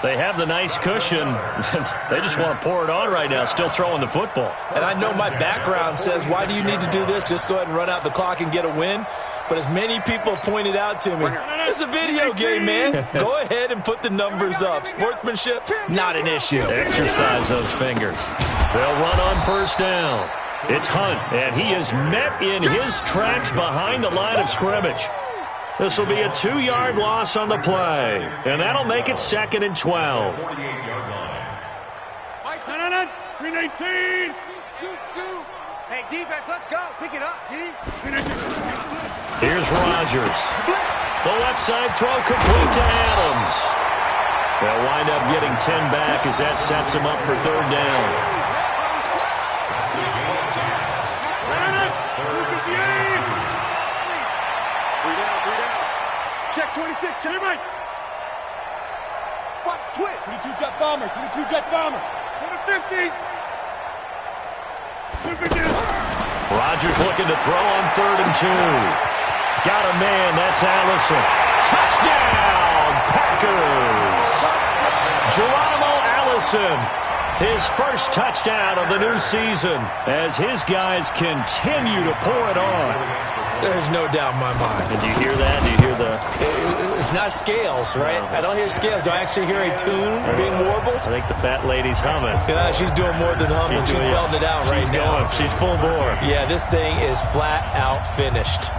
They have the nice cushion. They just want to pour it on right now, still throwing the football. And I know my background says, why do you need to do this? Just go ahead and run out the clock and get a win. But as many people pointed out to me, it's a video game, man. Go ahead and put the numbers up. Sportsmanship, not an issue. Exercise those fingers. They'll run on first down. It's Hunt, and he is met in his tracks behind the line of scrimmage. This will be a 2-yard loss on the play, and that'll make it second and 12. 48-yard line. 319. Scoot. Hey, defense, let's go. Pick it up, D. Here's Rodgers. The left side throw complete to Adams. They'll wind up getting 10 back as that sets them up for third down. Check 26, to your right. Watch twist. 22 jet bomber. To the 50. Rodgers looking to throw on third and 2. Got a man, that's Allison. Touchdown, Packers! Geronimo Allison, his first touchdown of the new season as his guys continue to pour it on. There's no doubt in my mind. Did you hear that? Do you hear the... It's not scales, right? I don't hear scales. Do I actually hear a tune being warbled? I think the fat lady's humming. Yeah, she's doing more than humming. She's belting it out right now. She's full bore. Yeah, this thing is flat out finished.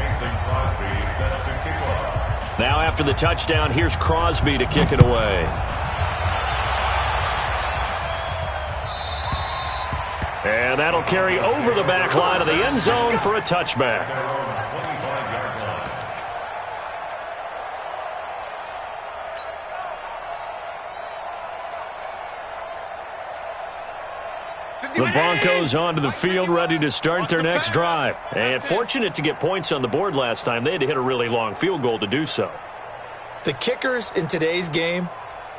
Mason Crosby set to kick off. Now after the touchdown, here's Crosby to kick it away. And that'll carry over the back line of the end zone for a touchback. 25-yard line. The Broncos onto the field, ready to start their next drive. And fortunate to get points on the board last time. They had to hit a really long field goal to do so. The kickers in today's game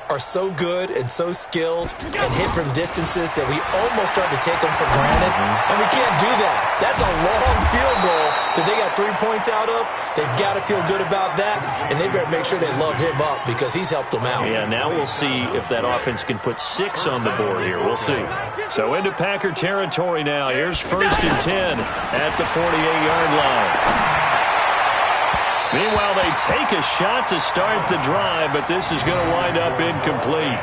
are so good and so skilled and hit from distances that we almost start to take them for granted. And we can't do that. That's a long field goal that they got 3 points out of. They've got to feel good about that, and they better make sure they love him up because he's helped them out. Yeah, now we'll see if that offense can put 6 on the board here. We'll see. So into Packer territory now. Here's first and 10 at the 48-yard line. Meanwhile, they take a shot to start the drive, but this is going to wind up incomplete.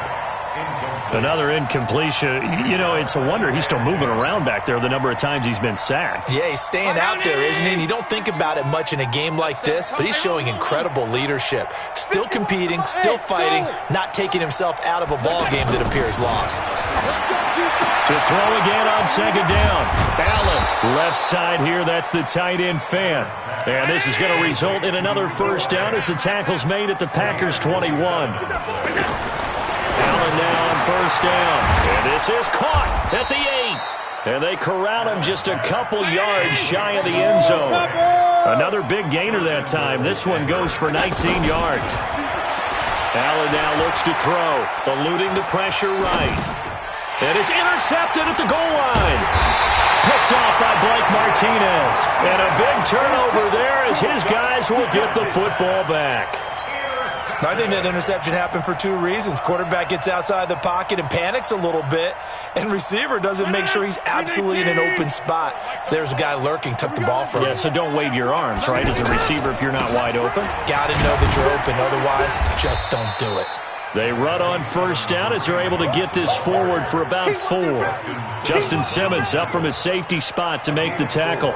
Another incompletion. You know, it's a wonder he's still moving around back there the number of times he's been sacked. Yeah, he's staying out there, isn't he? And you don't think about it much in a game like this, but he's showing incredible leadership. Still competing, still fighting, not taking himself out of a ball game that appears lost. To throw again on second down. Allen, left side here, that's the tight end fan. And this is going to result in another first down as the tackle's made at the Packers' 21. Allen now on first down. And this is caught at the 8. And they corral him just a couple yards shy of the end zone. Another big gainer that time. This one goes for 19 yards. Allen now looks to throw, eluding the pressure right. And it's intercepted at the goal line. Picked off by Blake Martinez. And a big turnover there as his guys will get the football back. I think that interception happened for 2 reasons. Quarterback gets outside the pocket and panics a little bit, and receiver doesn't make sure he's absolutely in an open spot. So there's a guy lurking, took the ball from him. Yeah, so don't wave your arms, right, as a receiver if you're not wide open. Got to know that you're open, otherwise just don't do it. They run on first down as they're able to get this forward for about 4. Justin Simmons up from his safety spot to make the tackle.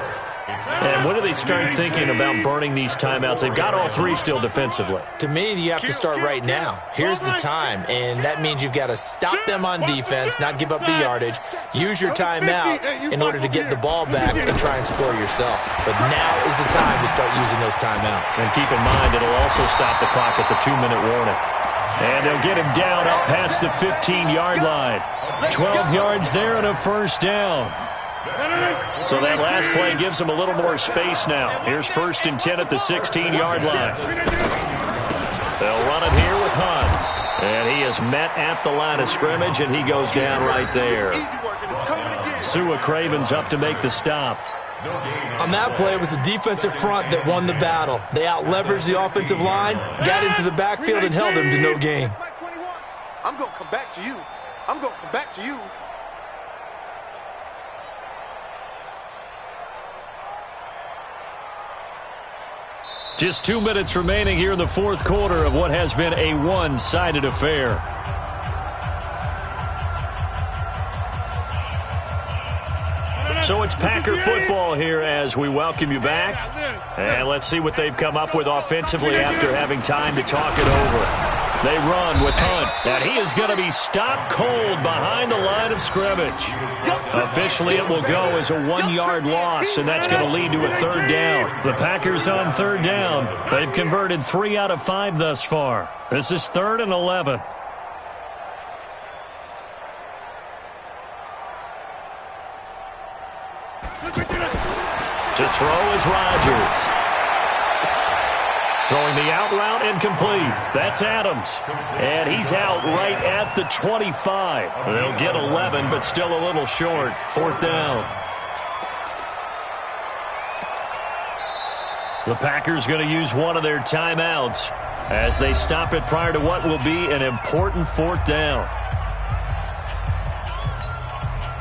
And when do they start thinking about burning these timeouts? They've got all three still defensively. To me, you have to start right now. Here's the time, and that means you've got to stop them on defense, not give up the yardage, use your timeouts in order to get the ball back and try and score yourself. But now is the time to start using those timeouts. And keep in mind, it'll also stop the clock at the 2-minute warning. And they'll get him down up past the 15-yard line. 12 yards there and a first down. So that last play gives him a little more space now. Here's 1st and 10 at the 16-yard line. They'll run it here with Hunt. And he is met at the line of scrimmage, and he goes down right there. Sua Craven's up to make the stop. On that play, it was the defensive front that won the battle. They out-leveraged the offensive line, got into the backfield, and held them to no gain. I'm going to come back to you. I'm going to come back to you. Just 2 minutes remaining here in the fourth quarter of what has been a one-sided affair. So it's Packer football here as we welcome you back. And let's see what they've come up with offensively after having time to talk it over. They run with Hunt, and he is going to be stopped cold behind the line of scrimmage. Officially, it will go as a 1-yard loss, and that's going to lead to a third down. The Packers on third down. They've converted 3 out of 5 thus far. This is 3rd and 11. To throw is Rodgers. Throwing the out route incomplete. That's Adams. And he's out right at the 25. They'll get 11, but still a little short. 4th down. The Packers going to use one of their timeouts as they stop it prior to what will be an important 4th down.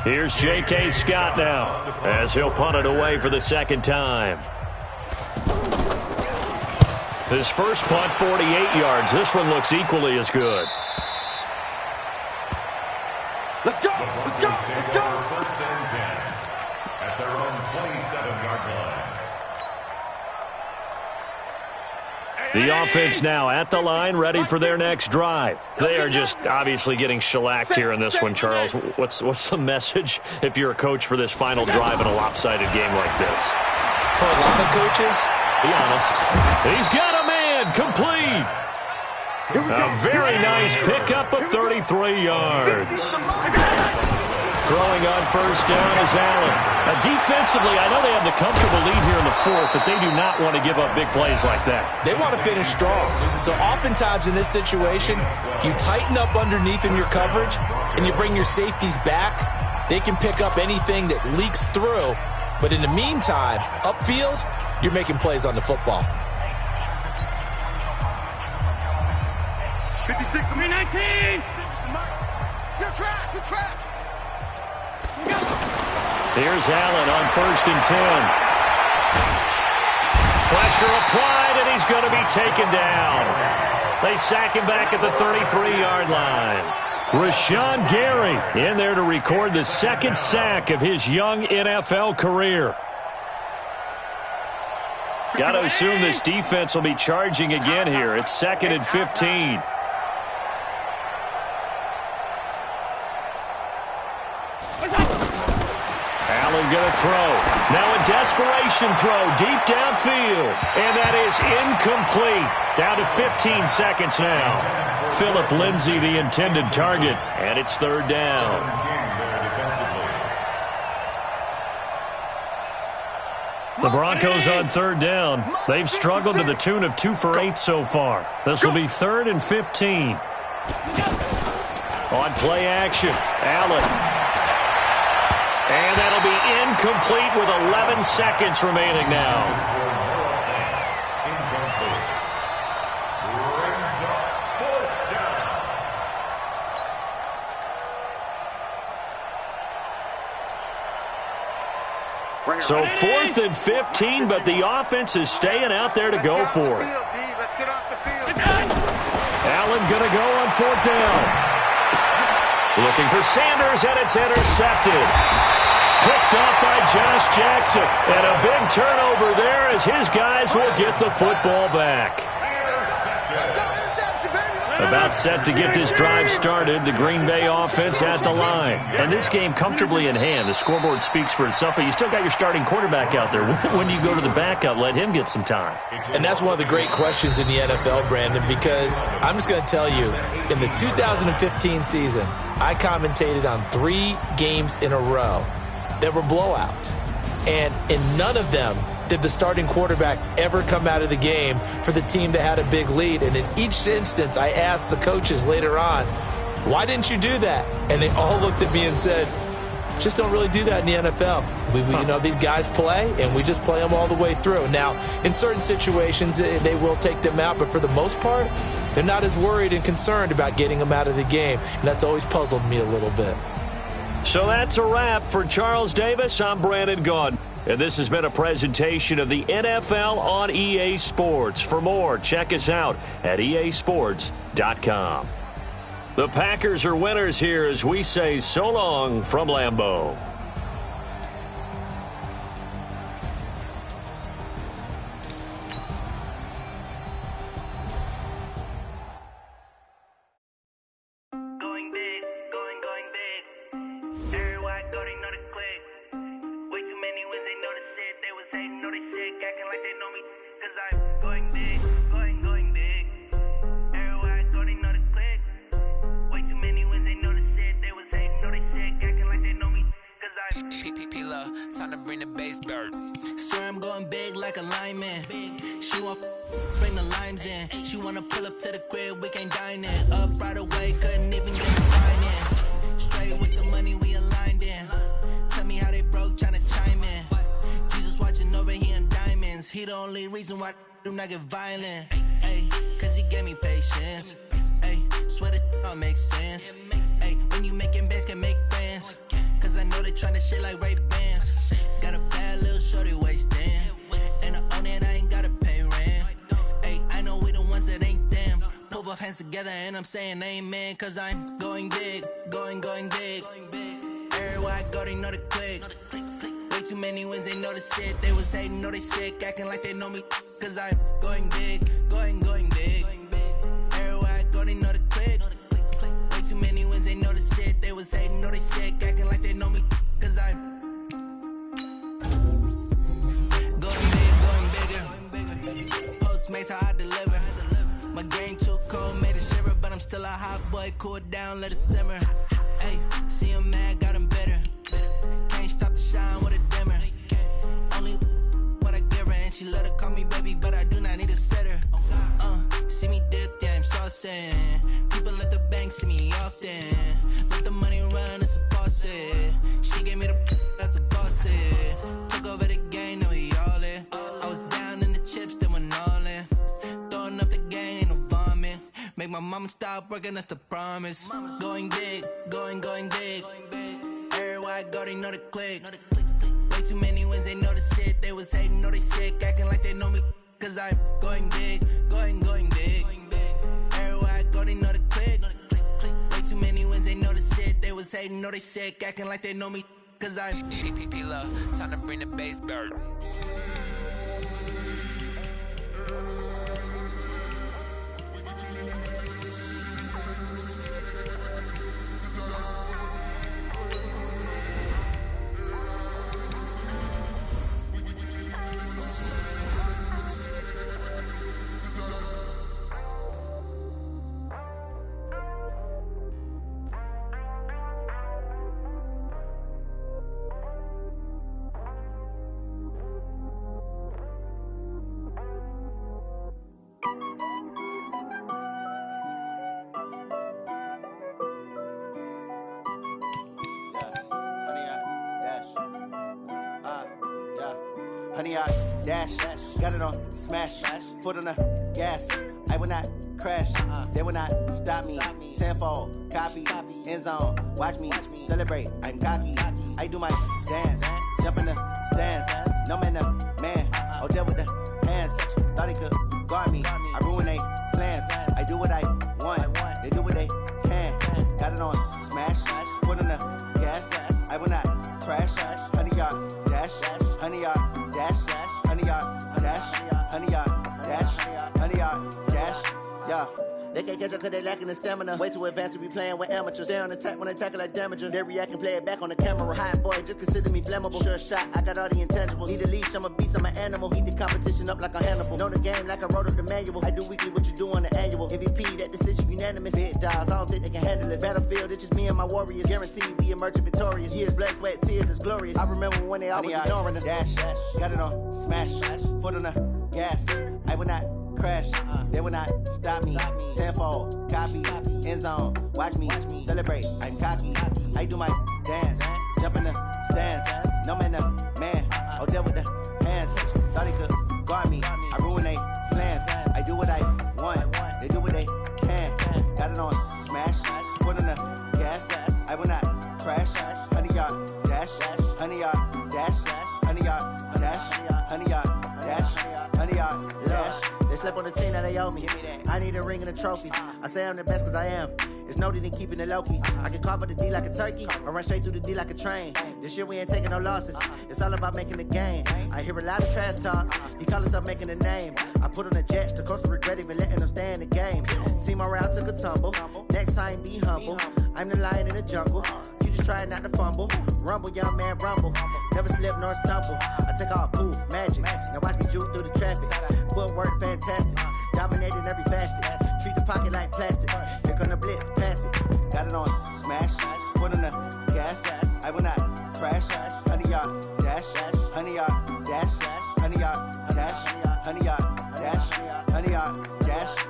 Here's J.K. Scott now as he'll punt it away for the second time. His first punt, 48 yards. This one looks equally as good. Let's go! Let's go! Let's go! 1st and 10 at their own 27-yard line. The offense now at the line, ready for their next drive. They are just obviously getting shellacked here in this one, Charles. What's the message if you're a coach for this final drive in a lopsided game like this? For a lot of coaches, be honest. He's got a man, complete. A very nice pickup of 33 yards. Throwing on first down is Allen. Defensively, I know they have the comfortable lead here in the fourth, but they do not want to give up big plays like that. They want to finish strong. So oftentimes in this situation, you tighten up underneath in your coverage, and you bring your safeties back. They can pick up anything that leaks through. But in the meantime, upfield, you're making plays on the football. 56, 19! Good track, good track! Here's Allen on 1st and 10. Pressure applied, and he's going to be taken down. They sack him back at the 33-yard line. Rashawn Gary in there to record the second sack of his young NFL career. Got to assume this defense will be charging again here. It's 2nd and 15. Allen going to throw. Now a desperation throw deep downfield. And that is incomplete. Down to 15 seconds now. Phillip Lindsay the intended target. And it's 3rd down. The Broncos on 3rd down. They've struggled to the tune of 2 for 8 so far. This will be 3rd and 15. On play action, Allen. And that'll be incomplete with 11 seconds remaining now. So 4th and 15, but the offense is staying out there to go for it. Allen going to go on 4th down. Looking for Sanders, and it's intercepted. picked off by Josh Jackson. And a big turnover there as his guys will get the football back. About set to get this drive started, the Green Bay offense at the line. And this game comfortably in hand. The scoreboard speaks for itself, but you still got your starting quarterback out there. When do you go to the backup, let him get some time? And that's one of the great questions in the NFL, Brandon, because I'm just going to tell you, in the 2015 season, I commentated on 3 games in a row that were blowouts. And in none of them did the starting quarterback ever come out of the game for the team that had a big lead. And in each instance, I asked the coaches later on, why didn't you do that? And they all looked at me and said, just don't really do that in the NFL. We you know, these guys play, and we just play them all the way through. Now, in certain situations, they will take them out, but for the most part, they're not as worried and concerned about getting them out of the game. And that's always puzzled me a little bit. So that's a wrap for Charles Davis. I'm Brandon Gaudin. And this has been a presentation of the NFL on EA Sports. For more, check us out at easports.com. The Packers are winners here as we say so long from Lambeau. Going big, going big. Everywhere I go, they know the click. Way too many wins, they know the shit. They was hating, know they sick, acting like they know me. Cause I'm going big, going big. Everywhere I go, they know the click. Way too many wins, they know the shit. They was hating, know they sick, acting like they know me. Cause I'm P-P-P-Love, time to bring the bass bird. Swear I'm going big like a lineman. She want bring the limes in. She wanna pull up to the crib, we can't dine in. Up right away, couldn't even get the line in. Straight with the money we aligned in. Tell me how they broke, tryna chime in. Jesus watching over here in diamonds. He the only reason why I do not get violent. Ay, cause he gave me patience. Ay, swear that all makes sense. Ay, when you making bands, can make friends. Cause I know they tryna shit like Ray-Bans. Got a bad little shorty wasting. And I own it, I ain't gotta pay rent. Ay, I know we the ones that ain't them. Pull both hands together and I'm saying amen. Cause I'm going big, going big. Everywhere I go, they know the click. Way too many wins, they know the shit. They was hating, know they sick, acting like they know me. Cause I'm going big, going big. Everywhere I go, they know the click. Way too many wins, they know the shit. They was hating, know they sick, acting like they know me. Cause I'm Postmates how I deliver. My game too cold, made it shiver, but I'm still a hot boy. Cool down, let it simmer. Hey, see him mad, got him bitter. Can't stop the shine with a dimmer. Only what I give her, and she let her call me baby, but I do not need a sitter. See me dip, yeah, I'm saucing. People at the bank see me often. Let the money run, it's a faucet. She gave me the that's a faucet. Took over the game, now we all in. I was down in the chips, then went all in. Throwing up the game, ain't no vomit. Make my mama stop working, that's the promise. Going big, going big. Everywhere I go, they know the click. Way too many wins, they know the shit. They was hating, know they sick, acting like they know me. Cause I'm going big, going big. Everywhere I go, they know the click. Way too many wins, they know the shit. They was hating, know they sick, acting like they know me. Cause I'm P-P-P-Love, time to bring the bass bird. Honey, I dash, got it on smash, foot on the gas. I will not crash, they will not stop me. Tenfold, copy, end zone, watch me celebrate. I'm cocky, I do my dance, jump in the stands. No man, the man, oh, deal with the hands. Thought he could guard me, I ruin they plans. I do what I want, they do what they can. Got it on smash, foot on the gas. I will not crash, honey. can't catch up cause they lacking the stamina. Way too advanced to be playing with amateurs. Stay on attack when attacking like damager. They react and play it back on the camera. Hot boy, just consider me flammable. Sure shot, I got all the intangibles. Need a leash, I'm a beast, I'm an animal. Heat the competition up like a Hannibal. Know the game like I wrote up the manual. I do weekly what you do on the annual. MVP, that decision unanimous. Big dogs, I don't think they can handle it. Battlefield, it's just me and my warriors. Guaranteed we emerging victorious. Years, blood, sweat, tears, it's glorious. I remember when they always ignoring us. Dash, got it on, smash, foot on the gas. I will not crash, they will not stop me. Tenfold, copy, end zone, watch me celebrate. I'm cocky, I do my dance, jump in the stands. No man, the man, oh, there with the hands. Thought he could guard me, I ruin they plans. I do what I want, they do what they can. Got it on, smash, foot on the gas. I will not crash, 100-yard dash, 100-yard dash, 100-yard dash, 100-yard dash, 100-yard dash. They slept on the team that they owe me. I need a ring and a trophy. I say I'm the best cause I am. It's noted in keeping it low-key. I can carve up the D like a turkey or run straight through the D like a train. This year we ain't taking no losses. It's all about making the game. I hear a lot of trash talk. He call himself making a name. I put on the Jets. The coach will regret even letting them stay in the game. Team morale took a tumble. Next time be humble. I'm the lion in the jungle. You just try not to fumble. Rumble, young man, rumble. Never slip nor stumble. I take off, poof, magic. Now watch me juke through the traffic. Footwork fantastic. Dominating every facet. Treat the pocket like plastic. Here come the blitz, pass it. Got it on, smash. Foot on the gas. I will not crash. 100-yard dash. 100-yard dash. 100-yard dash. 100-yard dash. 100-yard dash.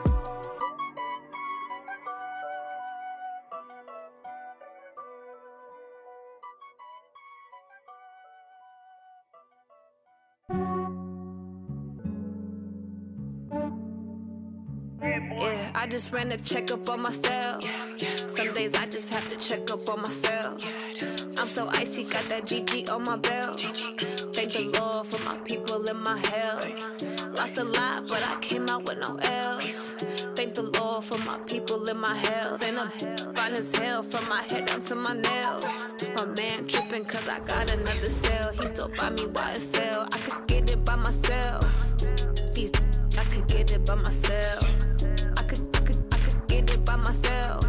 Yeah, I just ran a checkup on myself. Some days I just have to check up on myself. I'm so icy, got that GG on my belt. Thank the Lord for my people in my hell. Lost a lot, but I came out with no L's. Thank the Lord for my people in my health. And I'm fine as hell from my head down to my nails. My man tripping cause I got another cell. He still buy me YSL. I could get it by myself. These I could get it by myself. I could get it by myself.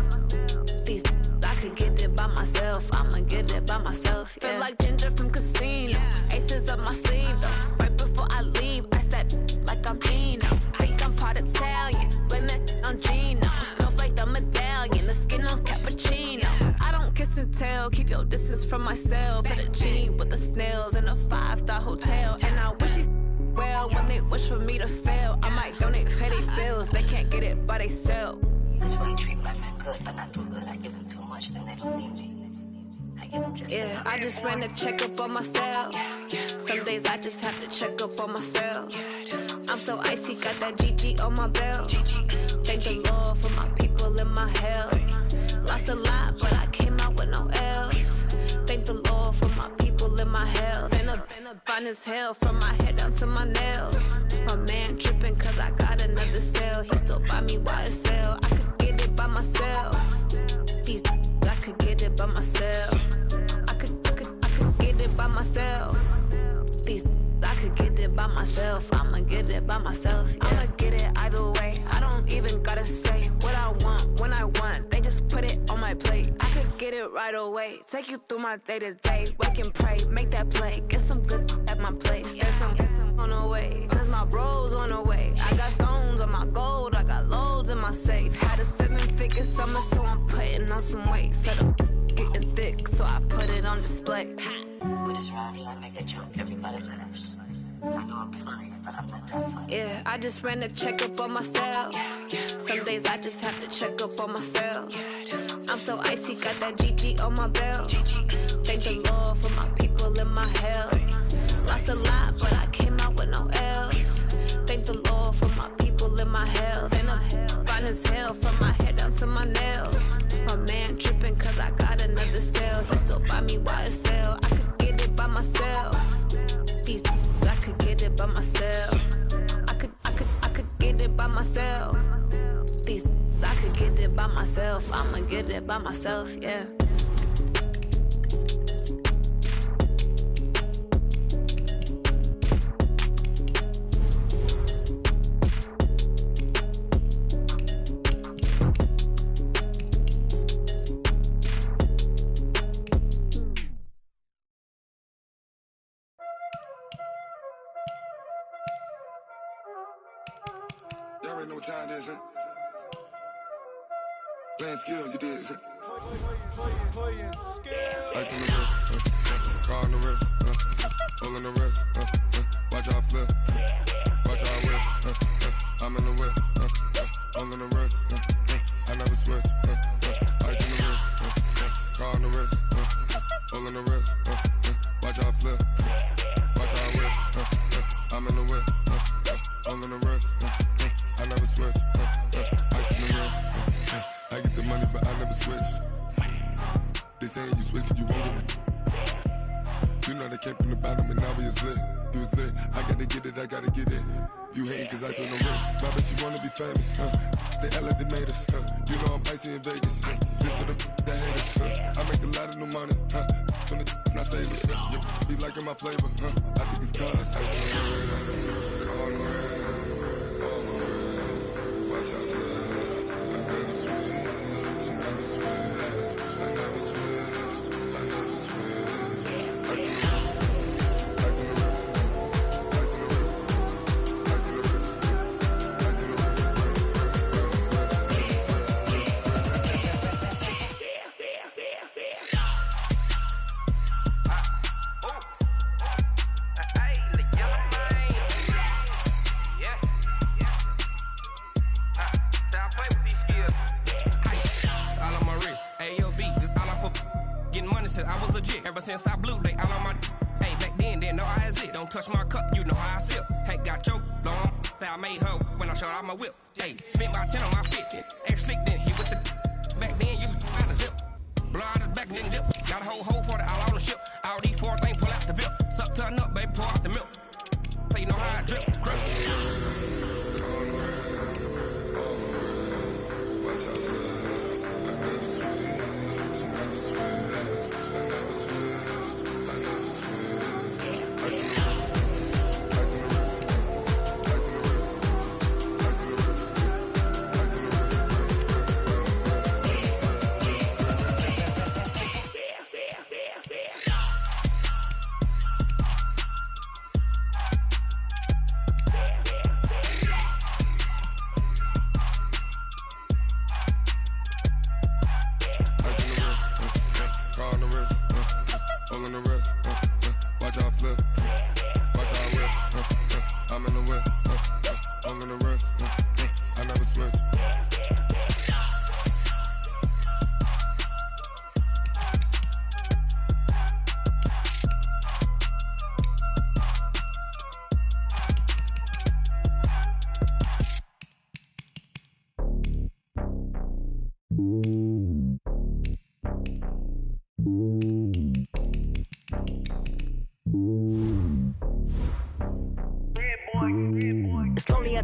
These I could get it by myself. I'ma get it by myself. Yeah. Feel like Ginger from Casino. Aces up my sleeve though. Right before I leave, I said like I'm Dino. Think I'm part Italian. Blame that on Gino. Smells like the medallion. The skin on cappuccino. I don't kiss and tell. Keep your distance from myself. For the genie with the snails in a 5-star hotel. And I wish he's well when they wish for me to fail. I might donate petty bills. They can't get it by they sell. That's why you treat my men good, but not too good. I give them too much, then they don't need me. I give them just yeah, I just ran a checkup on myself. Some days I just have to check up on myself. I'm so icy, got that GG on my belt. Thank the Lord for my people in my hell. Lost a lot, but I came out with no L's. Thank the Lord for my people in my health. And I'm fine as hell from my head down to my nails. My man tripping cause I got another cell. He still buy me YSL. I could get it by myself. These I could get it by myself. I could get it by myself. These I could get it by myself. I'ma get it by myself. Yeah. I'ma get it either way. I don't even gotta say what I want when I want. They just put it on my plate. I could get it right away. Take you through my day to day. Wake and pray, make that play. Get some good at my place. There's some on the way. Cause my bro's on the way. I got stones on my gold. I got loads in my safe. Had a 7-figure summer, so I'm putting on some weight. Set up getting thick, so I put it on display. With this rhymes, I make a joke, everybody laughs. I know I'm funny, but I'm not that funny. Yeah, I just ran a checkup on myself. Some days I just have to check up on myself. I'm so icy, got that GG on my belt. Thank the Lord for my people in my hell. Lost a lot, but I came out with no L's. Thank the Lord for my people in my health. And I'm fine as hell from my head down to my nails. My man tripping cause I got another cell. He still buy me YSL. I could get it by myself. These I could get it by myself. I could get it by myself. These I could get it by myself. I'ma get it by myself, yeah. already know what time it is, huh? Playing skills, you did. Playing skills. Ice on the wrist, car on the wrist, hole in the wrist, watch out flip, watch out whip, I'm in the whip, hole in the wrist, I never switch, ice on the wrist, car on the wrist, hole in the wrist, watch out flip, watch out whip, I'm in the whip, hole in the wrist, I never switch, ice on the wrist, I get the money but I never switch. They saying you switch 'cause you won't get it. You know they came from the bottom and now we is lit. You was lit, I gotta get it, I gotta get it. You hating 'cause I took no risks. Why bet you wanna be famous, They act like they made us, You know I'm icy in Vegas, This for the that hate us, I make a lot of new money, When the not savers, You be liking my flavor, I think it's cause I on the wrist, on the wrist, on the wrist. Watch out, please. I never switch, I never switch. I never switch, I never switch. Ice in the wrist, ice in the wrist, ice in the wrist, ice in the wrist, ice in the wrist, I was legit. Ever since I blew, they all on my hey, back then, didn't know I exist. Don't touch my cup, you know how I sip. Hey, got your long, I made her when I showed out my whip. Hey, spent my 10 on my 50. Ex-slick, then hit with the back then, used to out the zip. Blow out his back, then dip. Got a whole party all on the ship. All these four things, pull out the VIP. Suck to a nut, baby, pour out the milk. So you know how I drip. Crap.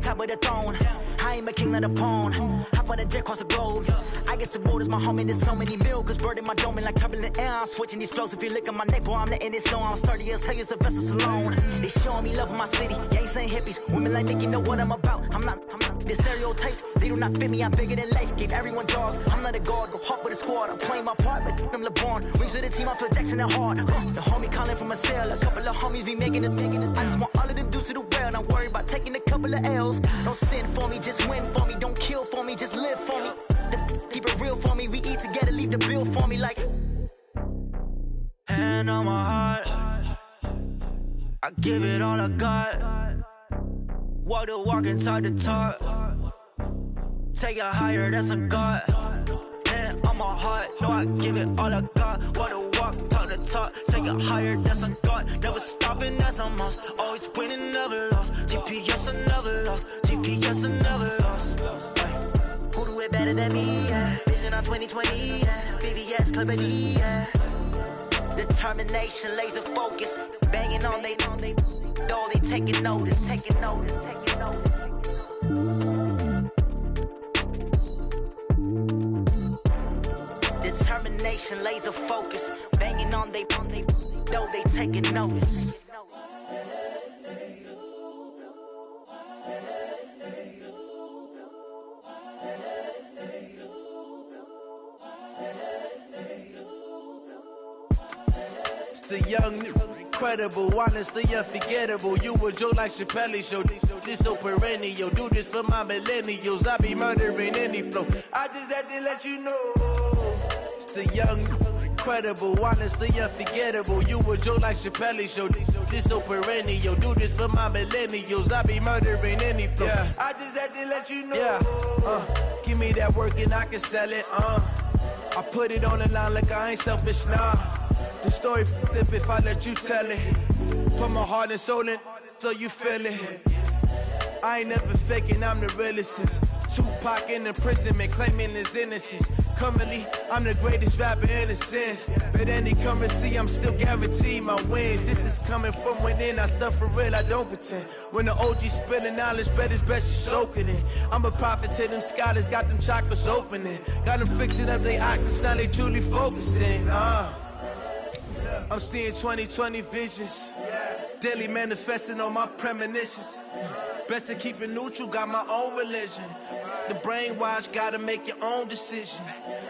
Top of the throne, I ain't a king, not a pawn. Hop on a jet across the globe. I guess the world is my home and there's so many mil. Cause bird in my dome and like turbulent air. I'm switching these flows. If you look at my neck, boy, I'm letting it snow. I'm sturdy as hell as a vessel alone. They showing me love in my city. Gangs ain't hippies. Women like Nicky know what I'm about. I'm not the stereotypes. They do not fit me. I'm bigger than life. Gave everyone jobs. I'm not a guard. Go hard with a squad. I'm playing my part, but them LeBron. Rings to the team. I feel Jackson and hard. The homie calling from a cell. A couple of homies be making it. I just want all of them dudes to do well. Not worry about taking a couple of L's. Don't sin for me, just win for me. Don't kill for me, just live for me. Keep it real for me. We eat together, leave the bill for me like. Hand on my heart, I give it all I got. Walk the walk inside the talk. Take it higher, that's a God. Hand on my heart, no, I give it all I got. Walk the walk, talk the talk. Take it higher, that's a God. Never stopping, that's a must. Always winning, never lost. GPS, I never lost. GPS, I never lost. Who do it better than me? Yeah. Vision on 2020. Yeah. VVS, Clarity. Yeah. Determination, laser focus. Banging on they, though they taking notice. Taking notice. Taking notice. Determination, laser focus. Banging on they, though they taking notice. The young, incredible, honestly unforgettable. You a joke like Chappelle Show. this so perennial. Do this for my millennials, I be murdering any flow. I just had to let you know, it's the young, incredible, honestly unforgettable. You a joke like Chappelle show. This so perennial. Do this for my millennials, I be murdering any flow. Yeah. I just had to let you know. Yeah. Give me that work and I can sell it. I put it on the line like I ain't selfish, nah. The story flip if I let you tell it. Put my heart and soul in so you feel it. I ain't never faking, I'm the realest since Tupac in imprisonment, claiming his innocence. Currently, I'm the greatest rapper in a sense. But any currency, I'm still guaranteed my wins. This is coming from within, I stuff for real, I don't pretend. When the OG spilling knowledge, bet it's best you soak it in. I'm a prophet to them scholars, got them chakras opening. Got them fixing up they octaves, now they truly focused in. I'm seeing 2020 visions, daily manifesting on my premonitions. Best to keep it neutral, got my own religion. The brainwash, gotta make your own decision.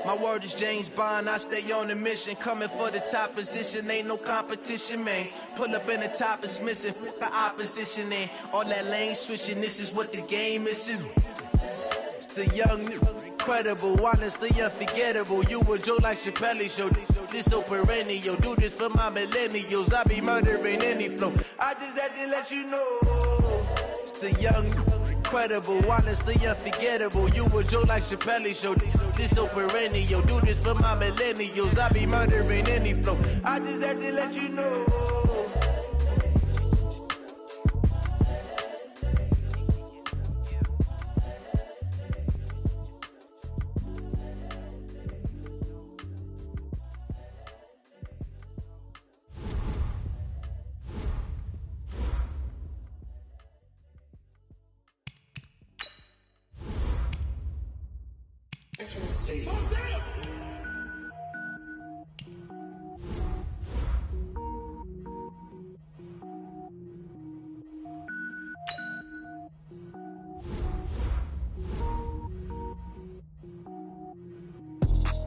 My word is James Bond, I stay on the mission. Coming for the top position, ain't no competition, man. Pull up in the top, it's missing, the opposition ain't. All that lane switching, this is what the game is. It's the young, incredible, honestly unforgettable. You a joke like Chappelle show. This so perennial. Do this for my millennials, I be murdering any flow. I just had to let you know, it's the young, incredible, honestly unforgettable. You a joke like Chappelle show. This so perennial. Do this for my millennials, I be murdering any flow. I just had to let you know.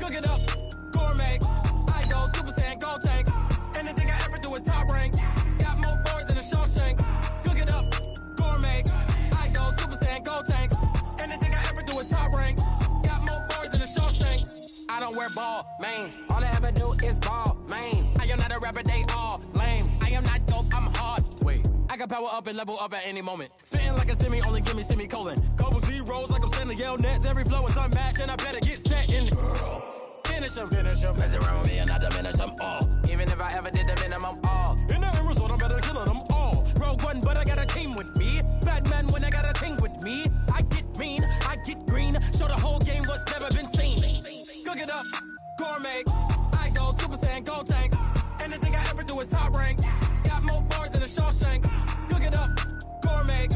Cook it up, gourmet. I go Super Saiyan, gold tank. Anything I ever do is top rank. Got more boards than a Shawshank. Cook it up, gourmet. I go Super Saiyan, gold tank. Anything I ever do is top rank. Got more boards than a Shawshank. I don't wear ball mains. All I ever do is ball main. I am not a rapper, they all lame. I am not dope, I'm hard. Wait, I can power up and level up at any moment. Spitting like a semi, only give me semicolon. Couple zeros like I'm sending yell nets. Every flow is unmatched and I better get set in. Finish them. Mess around with me and I diminish them all. Even if I ever did the minimum all. In the end result, I'm better killing them all. Rogue One, but I got a team with me. Batman when I got a team with me. I get mean, I get green. Show the whole game what's never been seen. Cook it up, gourmet. I go Super Saiyan, gold tank. Anything I ever do is top rank. Got more bars than a Shawshank. Cook it up, gourmet.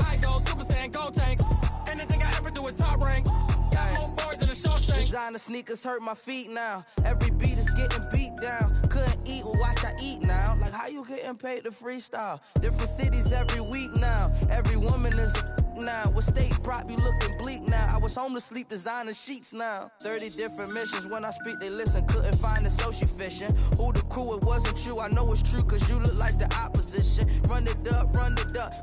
I go Super Saiyan, gold tank. Anything I ever do is top rank. Got more bars than a Shawshank. Designer sneakers hurt my feet now. Every beat is getting beat down. Couldn't eat, well watch I eat now. Like how you getting paid to freestyle? Different cities every week now. Every woman is a now. With state prop, you looking bleak now. I was home to sleep, designer sheets now. 30 different missions. When I speak, they listen. Couldn't find the social fishing. Who the crew, it wasn't you. I know it's true, cause you look like the opposition. Run it up.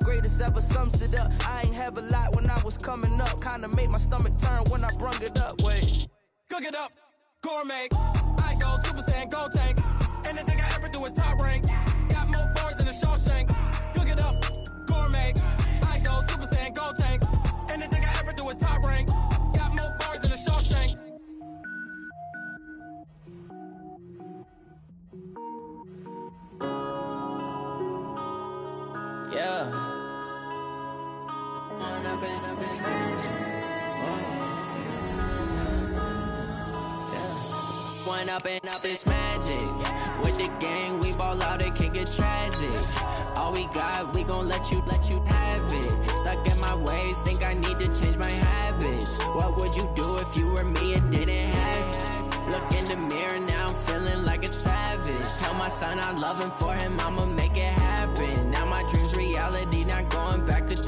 Greatest ever sums it up. I ain't have a lot when I was coming up. Kinda made my stomach turn when I brung it up. Wait. Cook it up, gourmet. I go Super Saiyan, gold tank. Anything I ever do is top rank. Got more bars than a Shawshank. Cook it up, gourmet. I go Super Saiyan, gold tank. Anything I ever do is top rank. Got more bars than a Shawshank. Yeah. One up and up is magic. With the gang, we ball out, it can get tragic. All we got, we gon' let you have it. Stuck in my ways, think I need to change my habits. What would you do if you were me and didn't have it? Look in the mirror, now I'm feeling like a savage. Tell my son I love him, for him I'ma make it happen. Now my dream's reality, not going back to.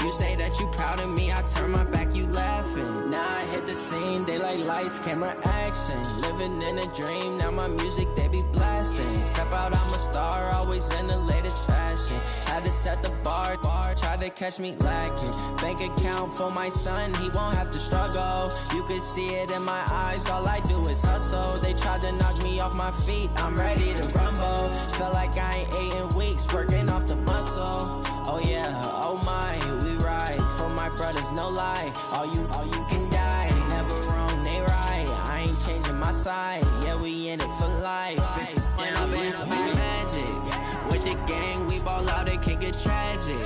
You say that you proud of me, I turn my back, you laughing. Now I hit the scene, they like lights, camera, action. Living in a dream, now my music, they be blasting. Step out, I'm a star, always in the latest fashion. Had to set the bar, tried to catch me lacking. Bank account for my son, he won't have to struggle. You could see it in my eyes, all I do is hustle. They tried to knock me off my feet, I'm ready to rumble. Felt like I ain't ate in weeks, working off the muscle. Oh yeah, oh my, we ride for my brothers, no lie. All you can die, never wrong, they right. I ain't changing my side, yeah, we in it for life. And I've been magic. With the gang, we ball out, it can get tragic.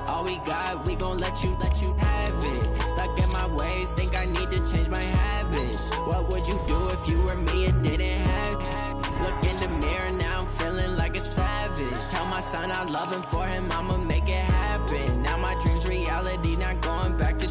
All we got, we gon' let you have it. Stuck in my ways, think I need to change my habits. What would you do if you were me and didn't have it? Look in the mirror, now I'm feeling like a savage. Tell my son I love him, for him I'ma make it happen. Now my dream's reality, not going back to.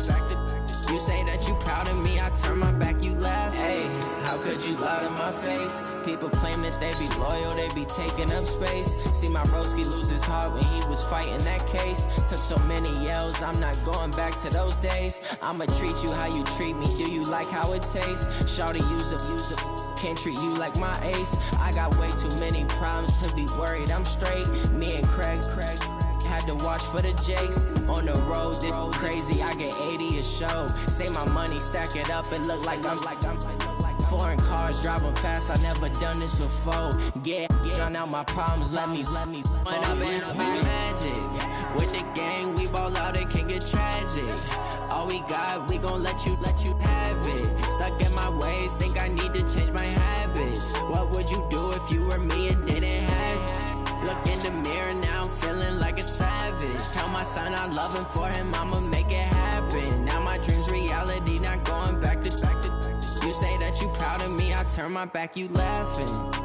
You say that you proud of me, I turn my back, you laugh. Hey, how could you lie to my face? People claim that they be loyal, they be taking up space. See my broski lose his heart when he was fighting that case. Took so many yells, I'm not going back to those days. I'ma treat you how you treat me, do you like how it tastes? Shawty, use up, can't treat you like my ace. I got way too many problems to be worried, I'm straight. Me and Craig had to watch for the Jakes. On the road, this crazy, I get 80 a show. Say my money, stack it up, it look like I'm foreign cars, driving fast, I never done this before. Get drown out my problems, let me When I've been magic. With the gang, we ball out, it can get tragic. All we got, we gon' let you have it. Stuck in my ways, think I need to change my habits. What would you do if you were me and didn't have it? Look in the mirror, now I'm feeling like a savage. Tell my son I love him, for him I'ma make it happen. Now my dream's reality, not going back to. You say that you proud of me, I turn my back, you laughing.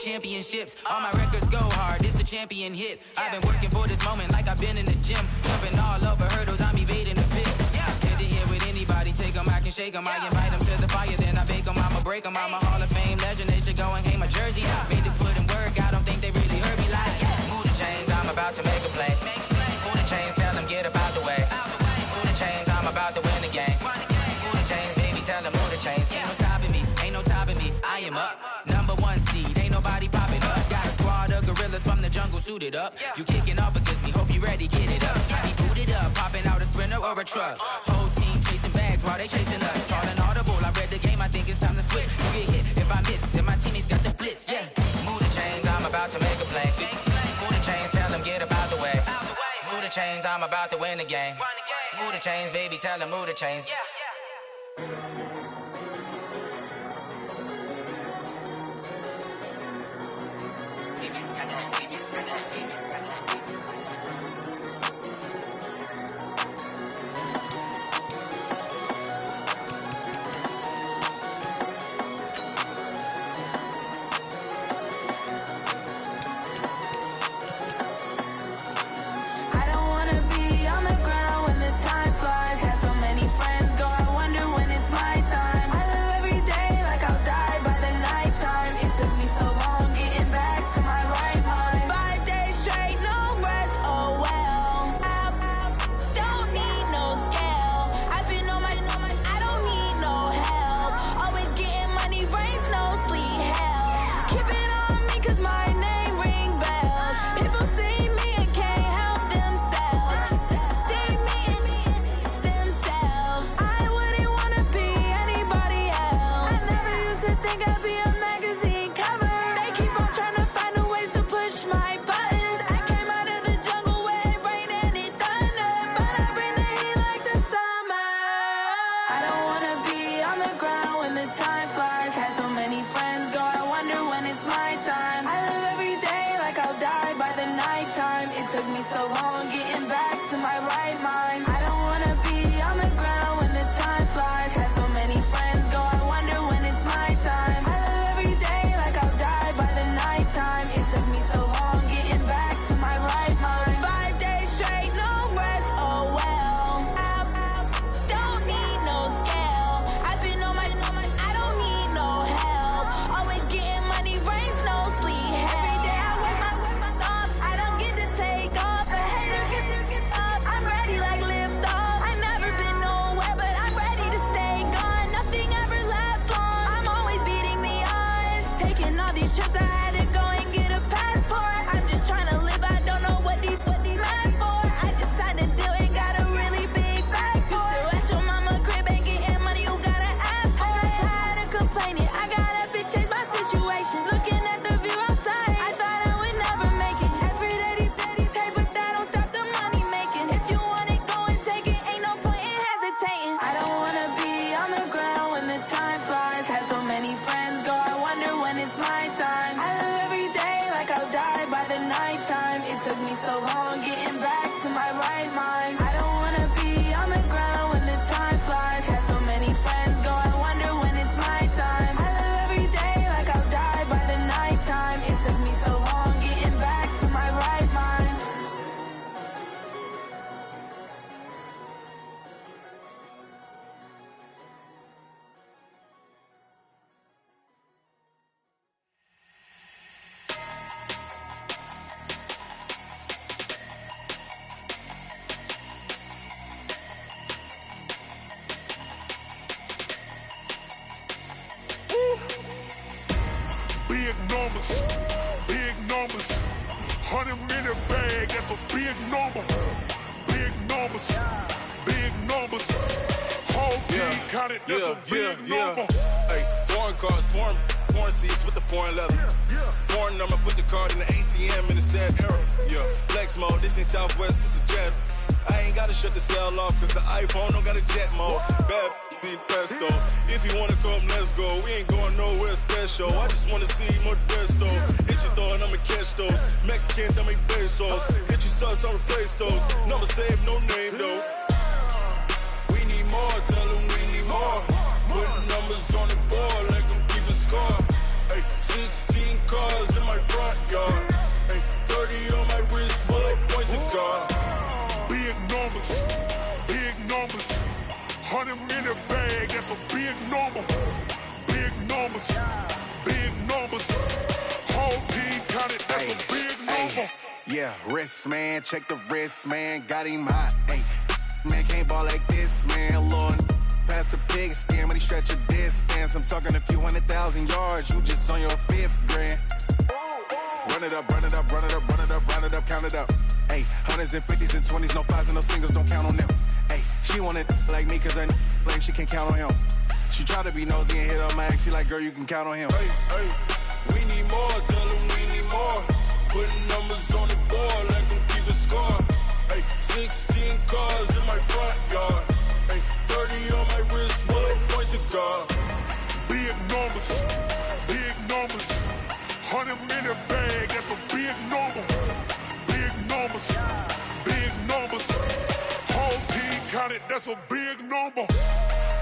Championships, all my records go hard, it's a champion hit. I've been working for this moment like I've been in the gym. Jumping all over hurdles, I'm evading the pit. Head to head with anybody, take them, I can shake them. I invite them to the fire, then I bake them, I'ma break them. I'm a Hall of Fame legend, they should go and hang my jersey. Made to put in work, I don't think they really heard me like. Move the chains, I'm about to make a play. Move the chains, tell them get about the way. Move the chains, I'm about to win the game. Move the chains, baby, tell them move the chains. Ain't no stopping me, ain't no topping me, I am up. Number one seed, ain't nobody popping up. Got a squad of gorillas from the jungle suited up. You kicking off against me, hope you ready, get it up. I be booted up, popping out a Sprinter or a truck. Whole team chasing bags while they chasing us. Calling audible, I read the game, I think it's time to switch. You get hit if I miss, then my teammates got the blitz, yeah. Move the chains, I'm about to make a play. Move the chains, tell them get about the way. Move the chains, I'm about to win the game. Move the chains, baby, tell them move the chains. I don't wanna be on the ground when the time flies. Had so many friends go so long getting back to my right mind. I don't wanna be on the ground when the time flies. Had so many friends go, I wonder when it's my time. I live every day like I'll die by the nighttime. It took me so long getting back to my right mind. 5 days straight, no rest, oh well. I don't need no scale. I've been on my, I don't need no help. Always getting money, rains, no sleep. Every day I work my thumb. I don't get to take off. A hater get up. I'm ready like lift off. I never been nowhere, but I'm ready to stay gone. Nothing ever lasts long. I'm always beating the odds. Taking all these trips, I had to go and get a passport. I'm just trying to live. I don't know what the mad for. I just had to do it. Got a really big bag for it. Still at your mama crib and getting money. You gotta ask for it. Tired of complaining. I gotta change my situation. Looking at the view outside, I thought I would never make it. Every day they take, but that don't stop the money making. If you want it, go and take it. Ain't no point in hesitating. I don't wanna be on the ground when the time flies. Had so many friends go, I wonder when it's my time. I live every day like I'll die by the nighttime. It took me so long getting back to my right mind. I don't wanna be on the ground when the time flies. Had so many friends go, I wonder when it's my time. I live every day like I'll die by the nighttime. It took me so long getting back to my right mind. Big numbers, big numbers. 100 in the bag, that's a big number. Big numbers, big numbers. Whole team counted, that's a big number. Hey, foreign cars, foreign seats with the foreign leather. Foreign number, put the card in the ATM in the sad era. Yeah, flex mode, this ain't Southwest, this is Jet. I ain't gotta shut the cell off, cause the iPhone don't got a jet mode. Bad need pesto. If you wanna come, let's go. We ain't going nowhere special. I just wanna see more Modesto. Hit your thought, I'ma catch those. Mexican, dummy pesos. Hit your sauce, I'll replace those. Number saved, no name though. We need more, tell them we need more. Putting numbers on the board, let them keep a score. Hey, 16 cars in my front yard. Hey, 30 on my wrist, bullet point to God. Big numbers, big numbers. 100 in the bag, that's a big number. Big numbers, big numbers. Whole team counted, that's a big number. Yeah, wrist man, check the wrist man, got him hot. Ay, man can't ball like this, man. Lord, past the big skin, but he stretch a distance. I'm talking a few 100,000 yards, you just on your 5th grand. Run it up, run it up, run it up, run it up, run it up, count it up. Ay, 100s and 50s and 20s, no 5s and no singles, don't count on them. Ay, she want it like me, cause I like she can't count on him. She try to be nosy and hit up my ex, she like, girl, you can count on him. Hey, hey, we need more, tell them we need more. Putting numbers on the board, let them keep a score. Hey, 16 cars in my front yard. Hey, 30 on my wrist, bullet point to God. Big numbers, big numbers. 100 in the bag, that's a big number. Big numbers, big numbers. Whole team counted, that's a big number.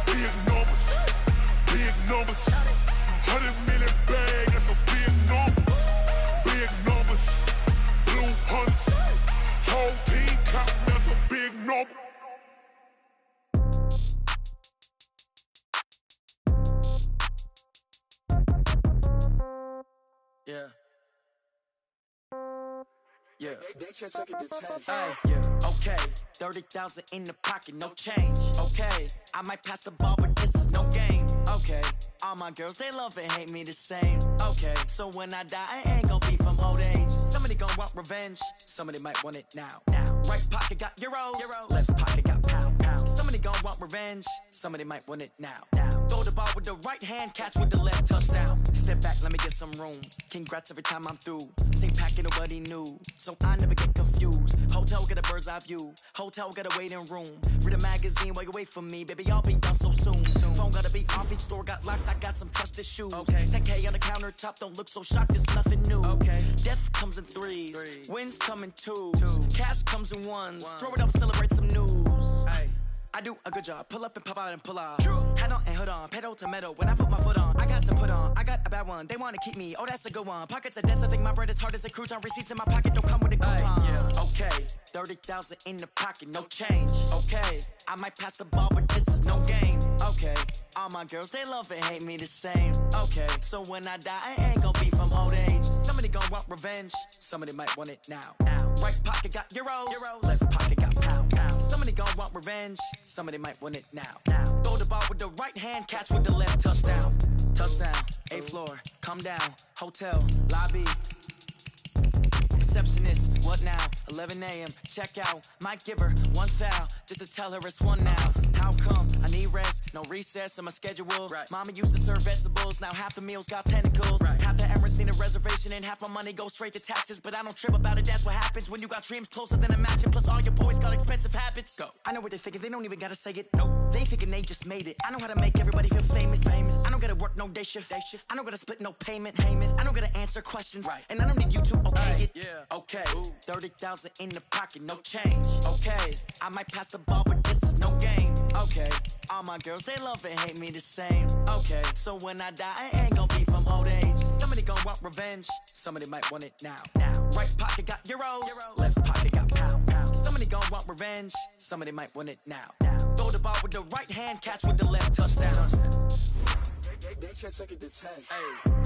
Big numbers, big numbers. 100 in the bag, that's a big number. Big numbers, blue hunts. Whole team counting, that's a big number. Yeah. Yeah. Hey, yeah. Okay. 30,000 in the pocket, no change. Okay. I might pass the ball, but this is no game. Okay. All my girls, they love and hate me the same. Okay. So when I die, I ain't gonna be from old age. Somebody gonna want revenge. Somebody might want it now. Right pocket got euros. Left pocket got pound. Somebody gonna want revenge. Somebody might want it now. Throw the ball with the right hand, catch with the left, touchdown. Step back, let me get some room. Congrats every time I'm through. Same packet, nobody knew. So I never get confused. Hotel get a a bird's eye view. Hotel got a waiting room. Read a magazine while you wait for me. Baby, I'll be done so soon. Phone gotta be off, each store got locks. I got some trusted shoes. Okay. 10K on the countertop, don't look so shocked, it's nothing new. Okay. Death comes in threes. Wins come in twos. Cash comes in ones. Throw it up, celebrate some news. Ay. I do a good job, pull up and pop out and pull out. Hat on and hood on, pedal to metal. When I put my foot on, I got to put on. I got a bad one, they wanna keep me. Oh, that's a good one. Pockets are dense, I think my bread is hard as a crouton. Receipts in my pocket don't come with a coupon. Yeah. Okay, 30,000 in the pocket, no change. Okay, I might pass the ball, but this is no game. Okay, all my girls, they love and hate me the same. Okay, so when I die, I ain't gon' be from old age. Somebody gon' want revenge, somebody might want it now. Right pocket got euros, left pocket got pound. Somebody gon' want revenge, somebody might want it now. Throw the ball with the right hand, catch with the left, touchdown. Touchdown, 8th floor, come down, hotel, lobby. Receptionist, what now? 11 a.m., check out. Might give her one foul, just to tell her it's one now. How come? I need rest, no recess in my schedule. Mama used to serve vegetables, now half the meals got tentacles. Half the Emirates need a reservation and half my money goes straight to taxes. But I don't trip about it, that's what happens when you got dreams closer than a match. And plus all your boys got expensive habits. Go. I know what they're thinking, they don't even gotta say it. Nope. They ain't thinking they just made it. I know how to make everybody feel famous. I don't gotta work no day shift. I don't gotta split no payment. I don't gotta answer questions. And I don't need you to okay it. Okay, 30,000 in the pocket, no change. Okay, I might pass the ball, but this is no game. Okay, all my girls, they love and hate me the same. Okay, so when I die, I ain't gon' be from old age. Somebody gon' want revenge, somebody might want it now. Right pocket got euros, left pocket got pound. Somebody gon' want revenge, somebody might want it now. Throw the ball with the right hand, catch with the left, touchdown. They can't take it to 10. Hey.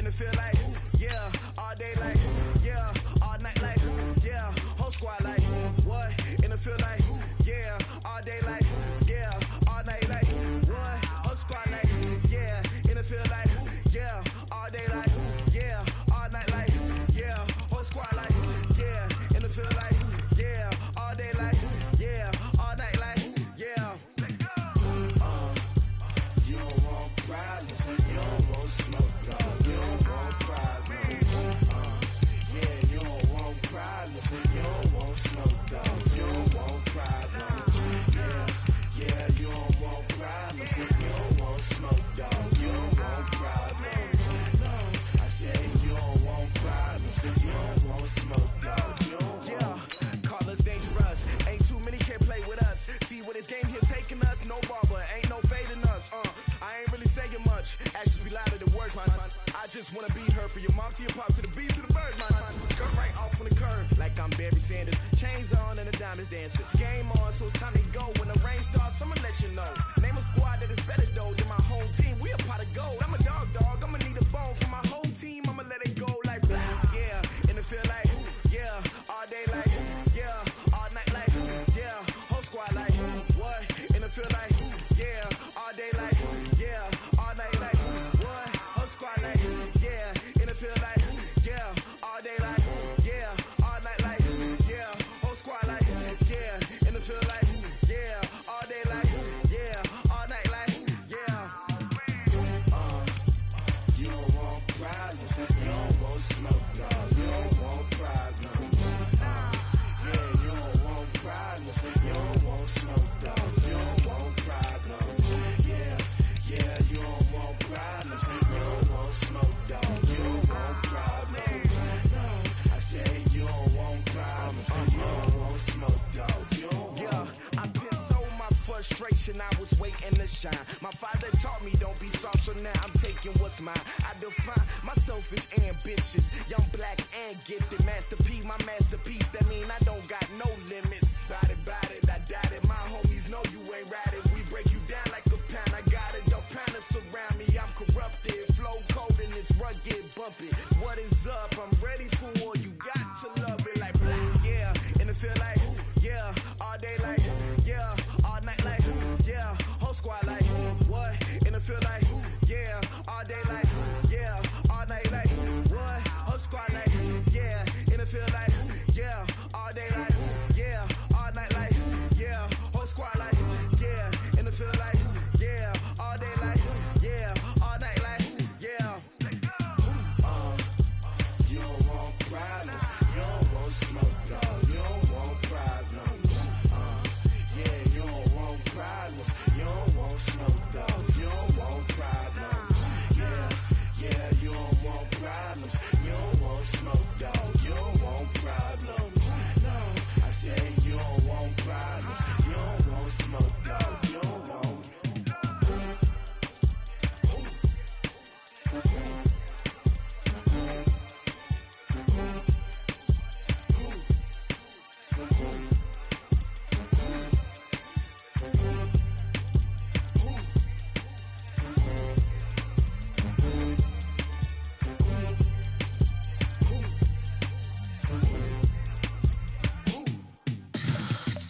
Feel like, yeah, all day like, yeah, all night like, yeah, whole squad like, what? In the field like, yeah, all day like, yeah, all night like, what? Whole squad like, yeah, in the field like, yeah, all day like, yeah, all night like, yeah, whole squad like, yeah, in the field like, yeah, all day like, yeah, all night like, yeah. You don't want problems, you don't want smoke, you don't want problems. Yeah, you don't want problems, you don't want smoke, dog. You don't want problems. Yeah, you don't want problems, you don't want smoke, dog. You don't want problems. No, I said you don't want problems, you don't want smoke, dog. You don't want. Call us dangerous. Ain't too many can play with us. See what this game here taking us. No barber, ain't no fading us. I ain't really saying much. Actions be louder than words, man. I just wanna be heard from your mom to your pop to the beat to the birds, man. Cut right off on the curb like I'm Barry Sanders. Chains on and the diamonds dancing. Game on, so it's time to go. When the rain starts, I'ma let you know. Name a squad that is better though than my home team. We a pot of gold. I'm a dog. I'ma need a bone for my whole team. I'ma let it go like blah. Yeah, in the feel like yeah, all day like yeah, all night like yeah, whole squad like what? In the feel like yeah, all day like yeah, all night like what? Whole squad like yeah, in the feel like yeah, all day like yeah, all night like yeah, whole squad like yeah, in the feel like yeah, all day like yeah, all night like yeah. You don't want problems, you don't want smoke, no, you don't want problems. Yeah, you don't want problems, you don't want smoke, dog. You don't want problems. Yeah, you don't want problems, you don't want smoke, dog. You don't want problems. No, I said you don't want problems, you don't want smoke, dog. You don't want. Yeah, I've been so my frustration, I was waiting to shine. My father taught me don't be soft, so now I'm taking what's mine. I define myself as ambitious, young, black, and gifted. Master P, my masterpiece. That mean I don't got no limits. Bout it, I doubt it. My homies know you ain't ratted. We break you down like a pound. I got it, don't pound to surround me. I'm corrupted, flow cold and it's rugged, bumpy. What is up? I'm ready for war. You got to love it like black. Yeah, and it feel like yeah, all day like yeah, all night like yeah, whole squad like what? And it feel like yeah, all day like yeah, all night like what? Whole squad like yeah, and feel like, yeah, all day like, yeah, all night like, yeah, whole squad like, yeah, in the feel like, yeah, all day like, yeah, all night like, yeah. You don't want problems, you don't want smoke, no, you don't want problems. Yeah, you don't want problems, you don't want smoke, dog, you don't want problems. Yeah, you don't want problems, you don't want smoke, dog, you don't want problems. No, I say you don't want problems, you don't want smoke, dog, you don't want.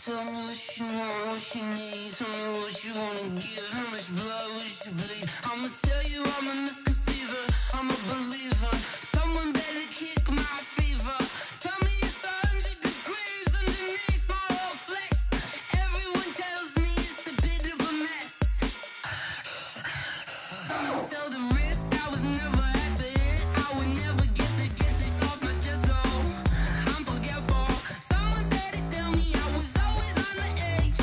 Tell me what you want, what you need. Tell me what you wanna give. How much blood would you bleed? I'ma tell you I'm a misconceiver. I'm a believer. Someone better kick my fever. Tell me it's 100 degrees underneath my whole flesh. Everyone tells me it's a bit of a mess. I'ma tell the risk I was never at the end. I would never get the off my chest though. I'm forgetful. Someone better tell me I was always on the edge.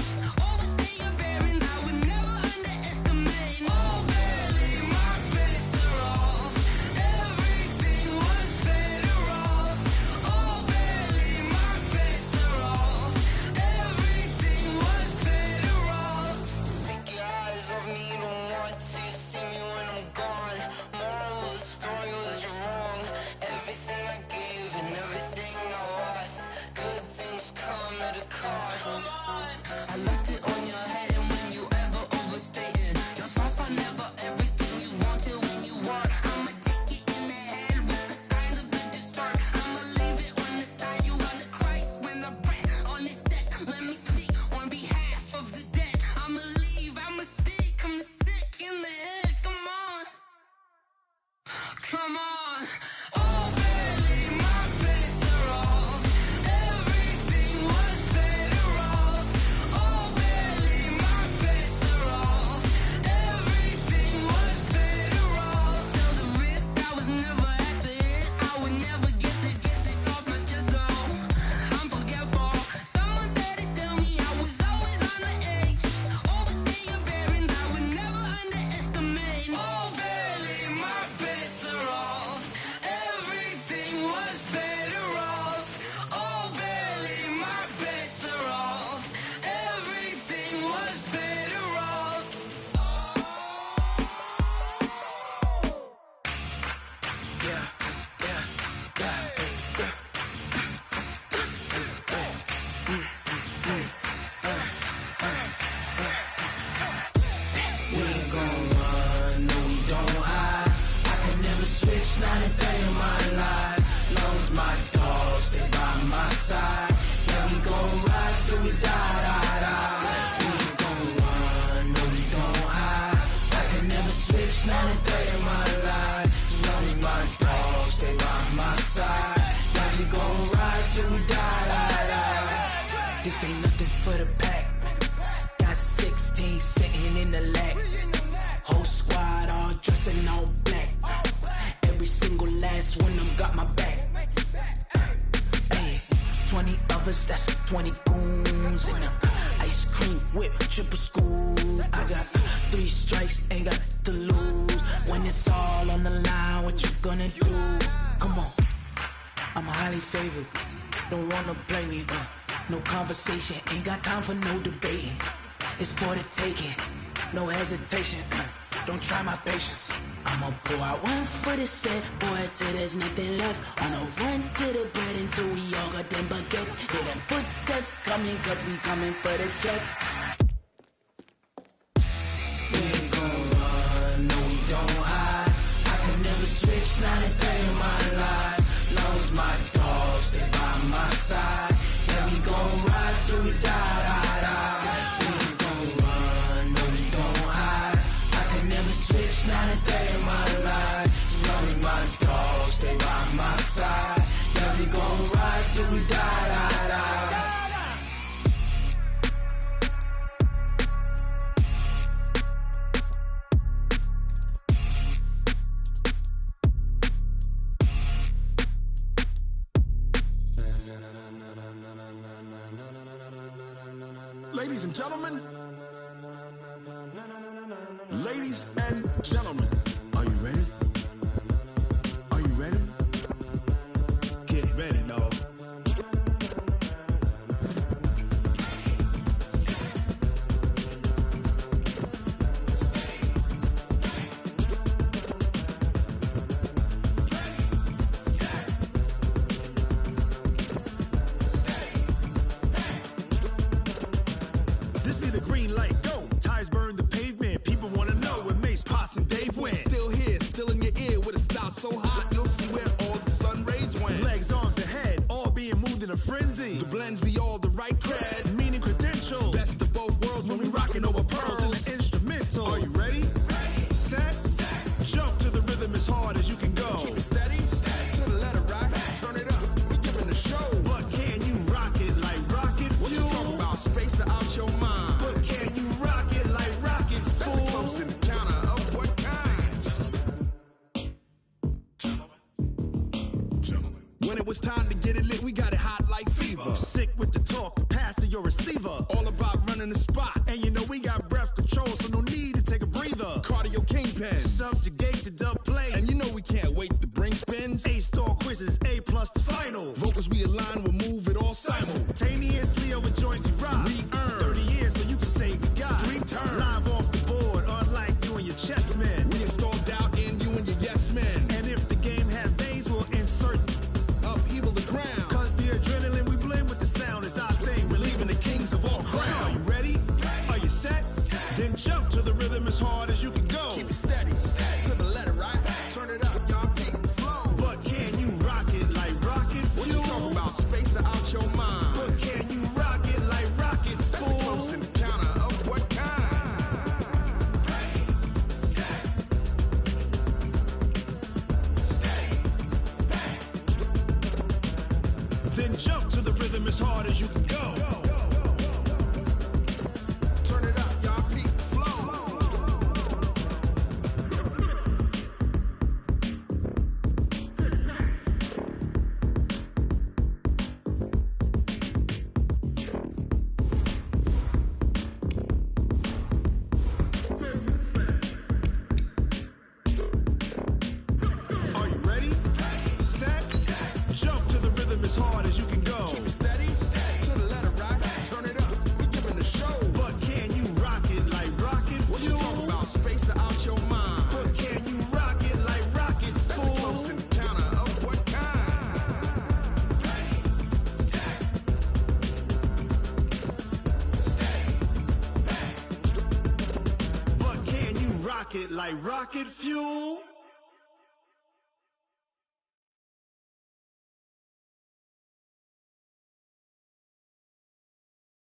Overstay your bearings, I would never underestimate. Oh, barely, my bets are off. Everything was better off. Oh, barely, my bets are off. Everything was better off. Take your eyes off me, you don't want to see me when I'm gone. Moral of the story was you're wrong. Everything I gave and everything I lost. Good things come at a cost. I left it on your head, and when you ever overstay it, your thoughts are never everything you wanted when you want. I'ma take it in the head with the signs of the distort. I'ma leave it on the side. You on the Christ when the breath on this set. Let me speak on behalf of the dead. I'ma leave, I'ma speak. I'm the sick in the head. Come on, come on. Oh, barely, my bets are off. Everything was better off. Oh, barely, my bets are off. Everything was better off. Tell the risk I was never at the end. I would never get this off my chest though. I'm forgetful. Someone better tell me I was always on the edge. Overstay your bearings, I would never underestimate. Oh, barely, my bets are off. Everything was better off. Oh, barely, my bets are off. Everything was better off. We ain't gon' run, no we don't hide. I can never switch, not a day in my life. Long as my dogs stay by my side. Yeah, we gon' ride till we die. We ain't gon' run, no we don't hide. I can never switch, not a day in my life. As long as my dogs stay by my side. Yeah, we gon' ride till we die. This ain't nothing for the pack. Got 16 sitting in the lap. Whole squad all dressed in all black. Every single last one of them got my back. Hey, 20 of us, that's 20 goons in the ice cream whip, triple scoop. I got 3 strikes, ain't got to lose. When it's all on the line, what you gonna do? Come on, I'm highly favored. Don't wanna blame me. No conversation, ain't got time for no debating. It's for the taking, no hesitation. Don't try my patience. I'ma pour out one for the set, boy, till there's nothing left. On a run to the bread until we all got them baguettes. Hear them footsteps coming, cause we coming for the check. We ain't gon' run, no we don't hide. I can never switch, not a day in my life. Long as my dogs stay by my side. Yeah, we gon' ride till we die. We ain't gon' run, no we don't hide. I can never switch, not a day in my life. As long as my dogs stay by my side. Yeah, we gon' ride till we die, die, die. Ladies and gentlemen, ladies and gentlemen, are you ready? Are you ready? Get ready, dog. This be the green light, go. Tires burn the pavement. People want to know where Mace, Potts, and Dave went. Still here, still in your ear with a style so hot, you'll see where all the sun rays went. Legs, arms, and head, all being moved in a frenzy. The blends be all the right cred, meaning credentials. best of both worlds when we rockin' over pearls in the instrumental. Are you ready? Set, jump to the rhythm as hard as you can go. Keep it steady, to the letter rock, turn it up, we giving a show. But can you rock it like rocket fuel? What you talking about, space or out your mind? But can you rock it like rockets, That's a close encounter of what kind? When it was time to get it lit, we got it hot like fever. Sick with the talk, passing your receiver. All about running the spot. And you know we got breath control, so no need to take a breather. Cardio kingpin. Subjugate the dub play. And you know we can't wait to bring spins. A-star quizzes, A+ the final. Vocals we align, we'll move it all Simultaneously over joints we rock. We earn 30 years, so you can say we got 3 turns. live off the board, unlike you and your chess men. We install doubt in you and your yes men. And if the game had veins, we'll insert Upheaval the ground. Cause the adrenaline we blend with the sound is our thing. We're leaving the kings of all crowns. So are you ready? Are you set? Then jump to the rhythm as hard as you can go. Keep it steady, to the letter right. Turn it up, y'all beat the flow. But can you rock it like rocket fuel? What you talking about, space or out your mind? But can you rock it like rockets, That's fool? a close encounter of what kind? Then jump to the rhythm as hard as you can go. Turn it up, y'all beat the flow. Are you ready? Set, jump to the rhythm as hard as you can go. Keep it steady, to the letter right. Turn it up, we giving a show. But can you rock it like rocket What you fuel? talking about, space or out your mind? But can you rock it like rockets, That's a fool? close encounter of what kind? But can you rock it like rocket fuel?